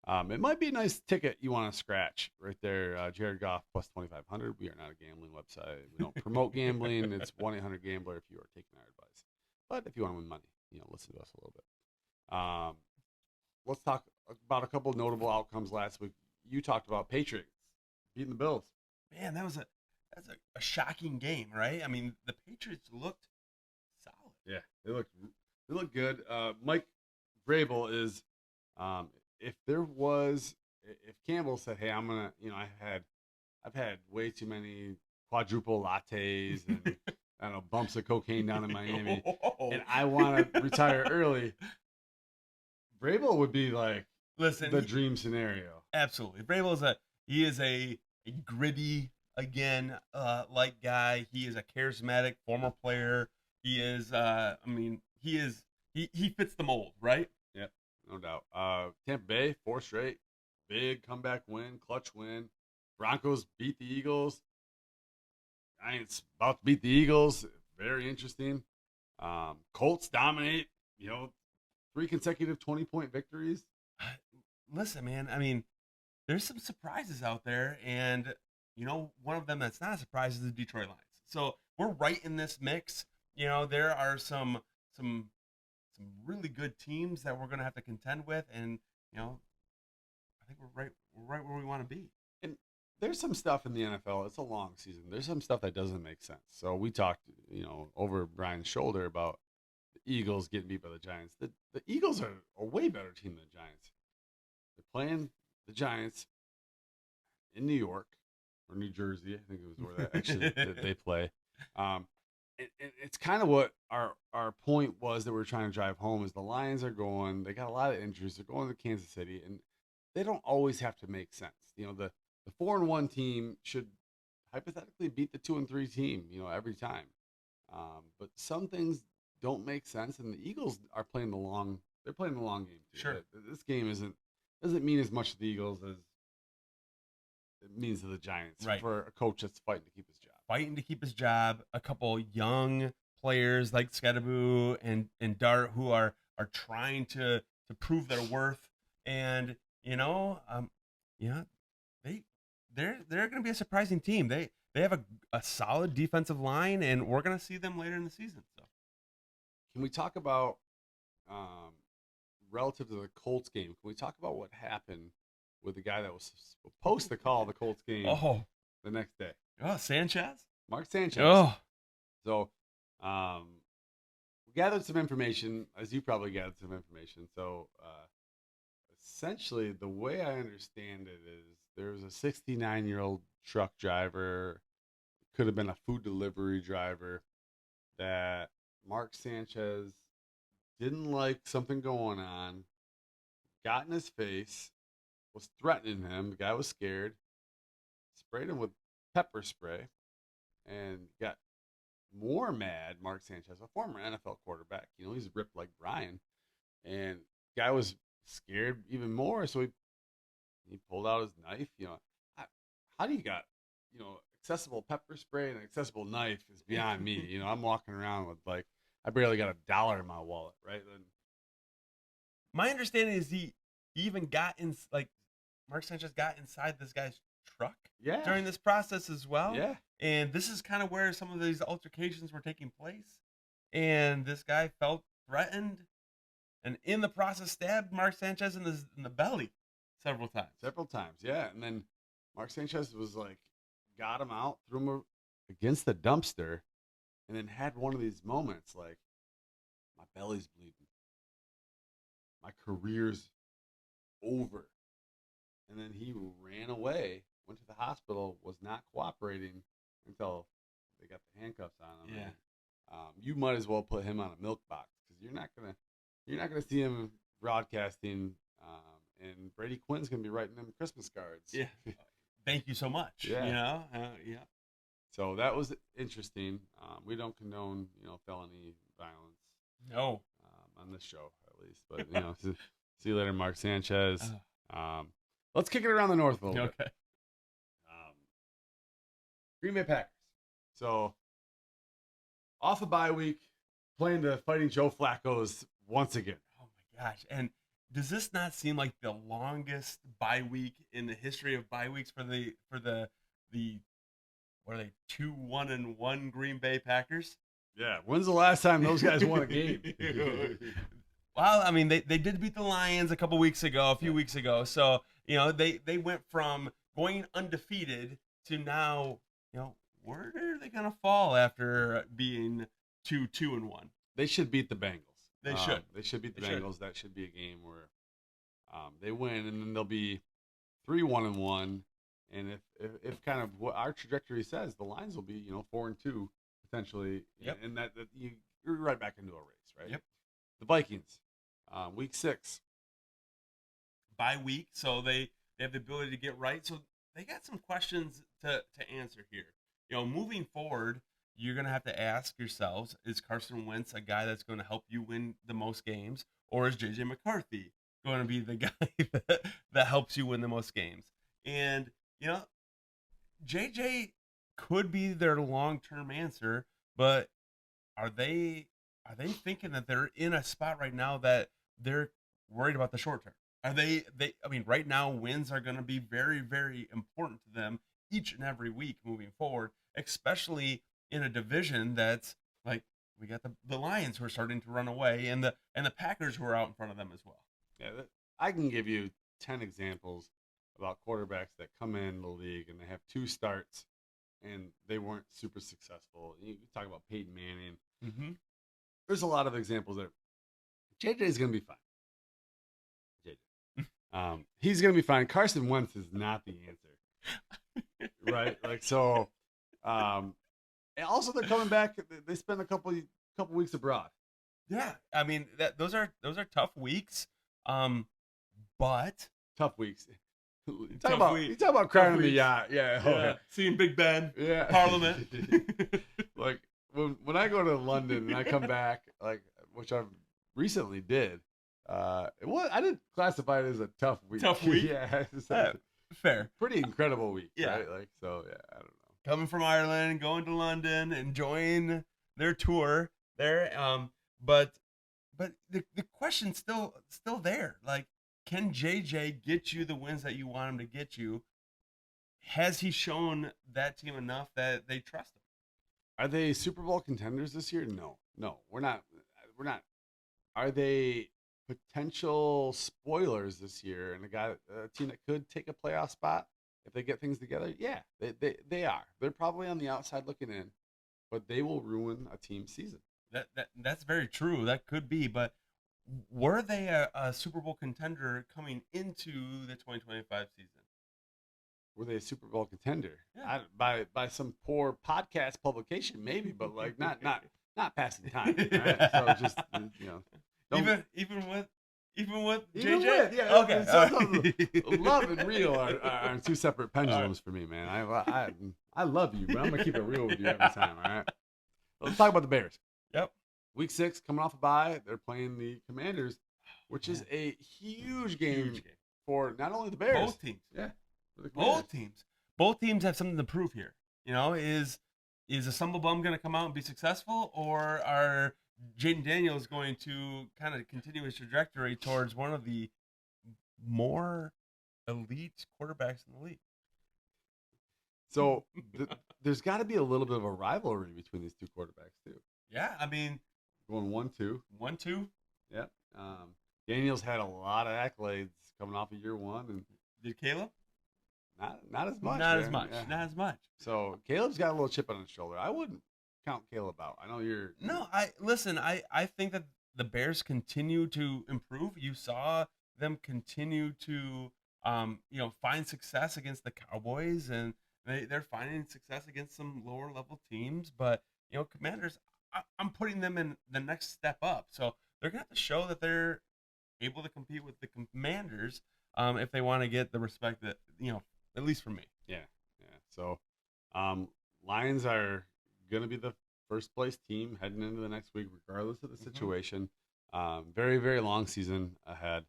It might be a nice ticket you want to scratch right there. Jared Goff plus 2,500. We are not a gambling website. We don't promote gambling. It's 1-800-GAMBLER if you are taking our advice. But if you want to win money, listen to us a little bit. Let's talk about a couple of notable outcomes last week. You talked about Patriots beating the Bills. Man, that's a shocking game, right? The Patriots looked solid. Yeah, they look good. Mike Vrabel is if Campbell said, "Hey, I'm gonna," I've had way too many quadruple lattes and I don't know, bumps of cocaine down in Miami, and I want to retire early. Vrabel would be like, the dream scenario. Absolutely, Vrabel is a gritty like guy. He is a charismatic former player. He is he fits the mold, right? Yeah, no doubt. Tampa Bay 4 straight, big comeback win, clutch win. Broncos beat the Eagles. Giants about to beat the Eagles. Very interesting. Colts dominate. 3 consecutive 20-point victories. Listen, man, there's some surprises out there, and one of them that's not a surprise is the Detroit Lions. So we're right in this mix. There are some really good teams that we're going to have to contend with, and I think we're right where we want to be. And there's some stuff in the NFL. It's a long season. There's some stuff that doesn't make sense. So we talked, over Brian's shoulder about the Eagles getting beat by the Giants. The Eagles are a way better team than the Giants. They're playing the Giants in New York or New Jersey. I think it was where that actually they play. And it's kind of what our point was that we're trying to drive home is the Lions are going. They got a lot of injuries. They're going to Kansas City, and they don't always have to make sense. The 4-1 team should hypothetically beat the 2-3 team, every time. But some things don't make sense, and the Eagles are playing the long. They're playing the long game too. Sure. This game doesn't mean as much to the Eagles as it means to the Giants. Right. For a coach that's fighting to keep his job. Fighting to keep his job. A couple young players like Skadaboo and Dart who are trying to prove their worth, and they're going to be a surprising team. They have a solid defensive line, and we're going to see them later in the season. So, can we talk about relative to the Colts game? Can we talk about what happened with the guy that was supposed to call the Colts game the next day? Oh, Sanchez? Mark Sanchez. Oh. So, we gathered some information, as you probably gathered some information. So, essentially, the way I understand it is there was a 69-year-old truck driver, could have been a food delivery driver, that Mark Sanchez didn't like something going on, got in his face, was threatening him. The guy was scared, sprayed him with pepper spray, and got more mad. Mark Sanchez, a former NFL quarterback, he's ripped like Brian, and guy was scared even more, so he pulled out his knife. How do you got accessible pepper spray and accessible knife is beyond me. I'm walking around with I barely got $1 in my wallet, right? And my understanding is he even got in, Mark Sanchez got inside this guy's truck during this process as well. Yeah. And this is kind of where some of these altercations were taking place. And this guy felt threatened, and in the process stabbed Mark Sanchez in the belly several times. Yeah. And then Mark Sanchez was got him out, threw him against the dumpster, and then had one of these moments my belly's bleeding. My career's over. And then he ran away, went to the hospital, was not cooperating until they got the handcuffs on him. Yeah. And, you might as well put him on a milk box because you're not gonna see him broadcasting. And Brady Quinn's gonna be writing them Christmas cards. Yeah. Thank you so much. Yeah. Yeah. So that was interesting. We don't condone, felony violence. No. On this show, at least. But, see you later, Mark Sanchez. Let's kick it around the North a little bit. Okay. Green Bay Packers. So, off a bye week, playing the Fighting Joe Flacco's once again. Oh, my gosh. And does this not seem like the longest bye week in the history of bye weeks for the what are they, 2-1-1 Green Bay Packers? Yeah. When's the last time those guys won a game? Well, I mean, they did beat the Lions a few weeks ago. So, they went from going undefeated to now, where are they going to fall after being 2-1? They should beat the Bengals. They should. They should beat the Bengals. That should be a game where they win, and then they'll be 3-1-1. And if kind of what our trajectory says, the Lions will be 4-2 potentially. Yep. And that you're right back into a race, right? Yep. The Vikings, week 6. Bye week, so they have the ability to get right. So they got some questions to answer here. Moving forward, you're going to have to ask yourselves, is Carson Wentz a guy that's going to help you win the most games? Or is J.J. McCarthy going to be the guy that helps you win the most games? And, J.J. could be their long-term answer, but are they thinking that they're in a spot right now that they're worried about the short term? Are they right now wins are going to be very, very important to them each and every week moving forward, especially in a division that's we got the Lions who are starting to run away and the Packers who are out in front of them as well. Yeah, I can give you 10 examples about quarterbacks that come in the league and they have 2 starts and they weren't super successful. You talk about Peyton Manning. Mm-hmm. There's a lot of examples there. JJ is going to be fine. JJ. He's going to be fine. Carson Wentz is not the answer. Right? Like, so, and also they're coming back. They spent a couple weeks abroad. Yeah. I mean, those are tough weeks. But Tough weeks. You Tough talk week. about crying Tough on the weeks. yacht. Yeah. Oh, yeah. Seeing Big Ben, Yeah. Parliament. Like when I go to London and I come back, like, which I recently did, I didn't classify it as a tough week. Tough week? Yeah, it's Fair. pretty incredible week. Yeah. Right? Like, so yeah, I don't know. Coming from Ireland, going to London, enjoying their tour there. But the question's still there. Like, can JJ get you the wins that you want him to get you? Has he shown that team enough that they trust him? Are they Super Bowl contenders this year? No, we're not. Are they potential spoilers this year and a team that could take a playoff spot if they get things together? Yeah, they are. They're probably on the outside looking in, but they will ruin a team's season. That's very true. That could be, but were they a Super Bowl contender coming into the 2025 season? Were they a Super Bowl contender? Yeah. By some poor podcast publication, maybe, but like not passing time. Right? So just even with JJ. Even with, yeah. Okay. So, love and real are 2 separate pendulums for me, man. I love you, but I'm gonna keep it real with you every time. All right. Let's talk about the Bears. Yep. Week 6, coming off a bye, they're playing the Commanders, which is a huge game for not only the Bears. Both teams. Yeah. Both teams have something to prove here. You know, is a Stumblebum going to come out and be successful, or are Jaden Daniels going to kind of continue his trajectory towards one of the more elite quarterbacks in the league? So there's got to be a little bit of a rivalry between these 2 quarterbacks too. Yeah, I mean, going 1-2. 1-2. Yep. Daniels had a lot of accolades coming off of year 1, and Did Caleb? Not as much. Not man. as much. Yeah. Not as much. So Caleb's got a little chip on his shoulder. I wouldn't count Caleb out. I know you're. No, I think that the Bears continue to improve. You saw them continue to find success against the Cowboys, and they're finding success against some lower level teams. But Commanders, I'm putting them in the next step up. So they're gonna have to show that they're able to compete with the Commanders if they want to get the respect that at least for me. Yeah. So, Lions are gonna be the first place team heading into the next week, regardless of the situation. Very, very long season ahead.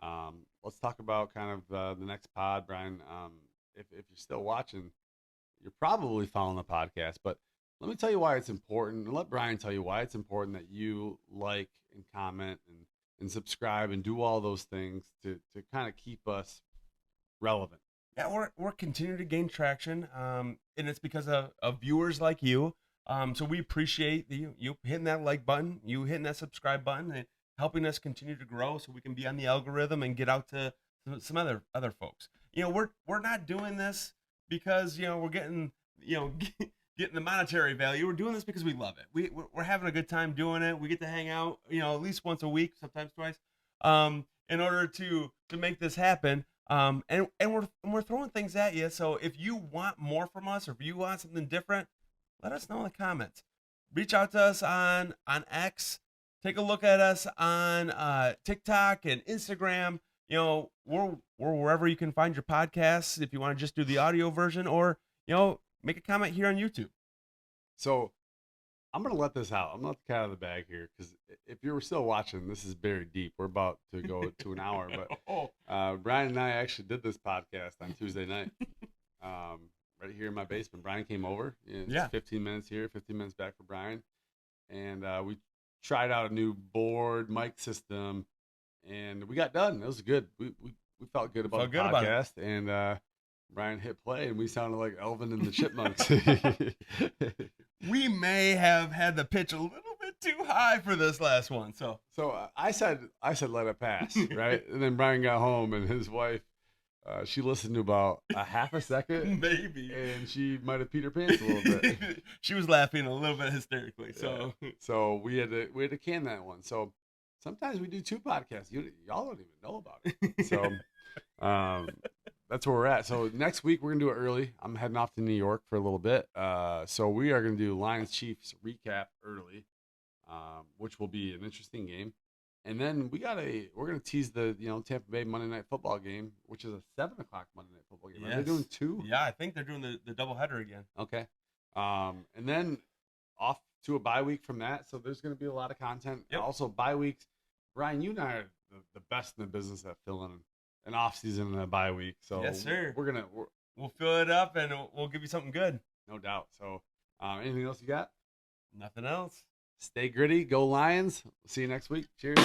Let's talk about kind of the next pod, Brian. If you're still watching, you're probably following the podcast, but let me tell you why it's important, and let Brian tell you why it's important that you like and comment and subscribe and do all those things to kind of keep us relevant. Yeah, we're continuing to gain traction, and it's because of viewers like you. So we appreciate you hitting that like button, you hitting that subscribe button, and helping us continue to grow so we can be on the algorithm and get out to some other folks. We're not doing this because we're getting getting the monetary value. We're doing this because we love it. We're having a good time doing it. We get to hang out, at least once a week, sometimes twice, in order to make this happen. And we're throwing things at you. So if you want more from us, or if you want something different, let us know in the comments. Reach out to us on X. Take a look at us on TikTok and Instagram. We're wherever you can find your podcasts. If you want to just do the audio version, or make a comment here on YouTube. So I'm going to let this out. I'm going to let the cat out of the bag here, because if you're still watching, this is very deep. We're about to go to an hour. But Brian and I actually did this podcast on Tuesday night right here in my basement. Brian came over. It's 15 minutes here, 15 minutes back for Brian. And we tried out a new board mic system, and we got done. It was good. We felt good about the podcast. And Brian hit play, and we sounded like Elvin and the Chipmunks. We may have had the pitch a little bit too high for this last one. So I said let it pass, right? And then Brian got home, and his wife She listened to about a half a second, Maybe. and she might have peed her pants a little bit. She was laughing a little bit hysterically. So, So we had to can that one. So sometimes we do 2 podcasts. Y'all don't even know about it. So that's where we're at. So next week we're gonna do it early. I'm heading off to New York for a little bit. So we are gonna do Lions Chiefs recap early, which will be an interesting game. And then we're gonna tease the Tampa Bay Monday Night Football game, which is a 7 o'clock Monday Night Football game. yes. Are they doing 2? Yeah, I think they're doing the doubleheader again. Okay. And then off to a bye week from that. So there's going to be a lot of content. Yep. Also, bye weeks. Brian, you and I are the best in the business at filling an off season and a bye week. So Yes, sir. We'll fill it up and we'll give you something good. no doubt. So anything else you got? Nothing else. Stay gritty. Go Lions. See you next week. Cheers.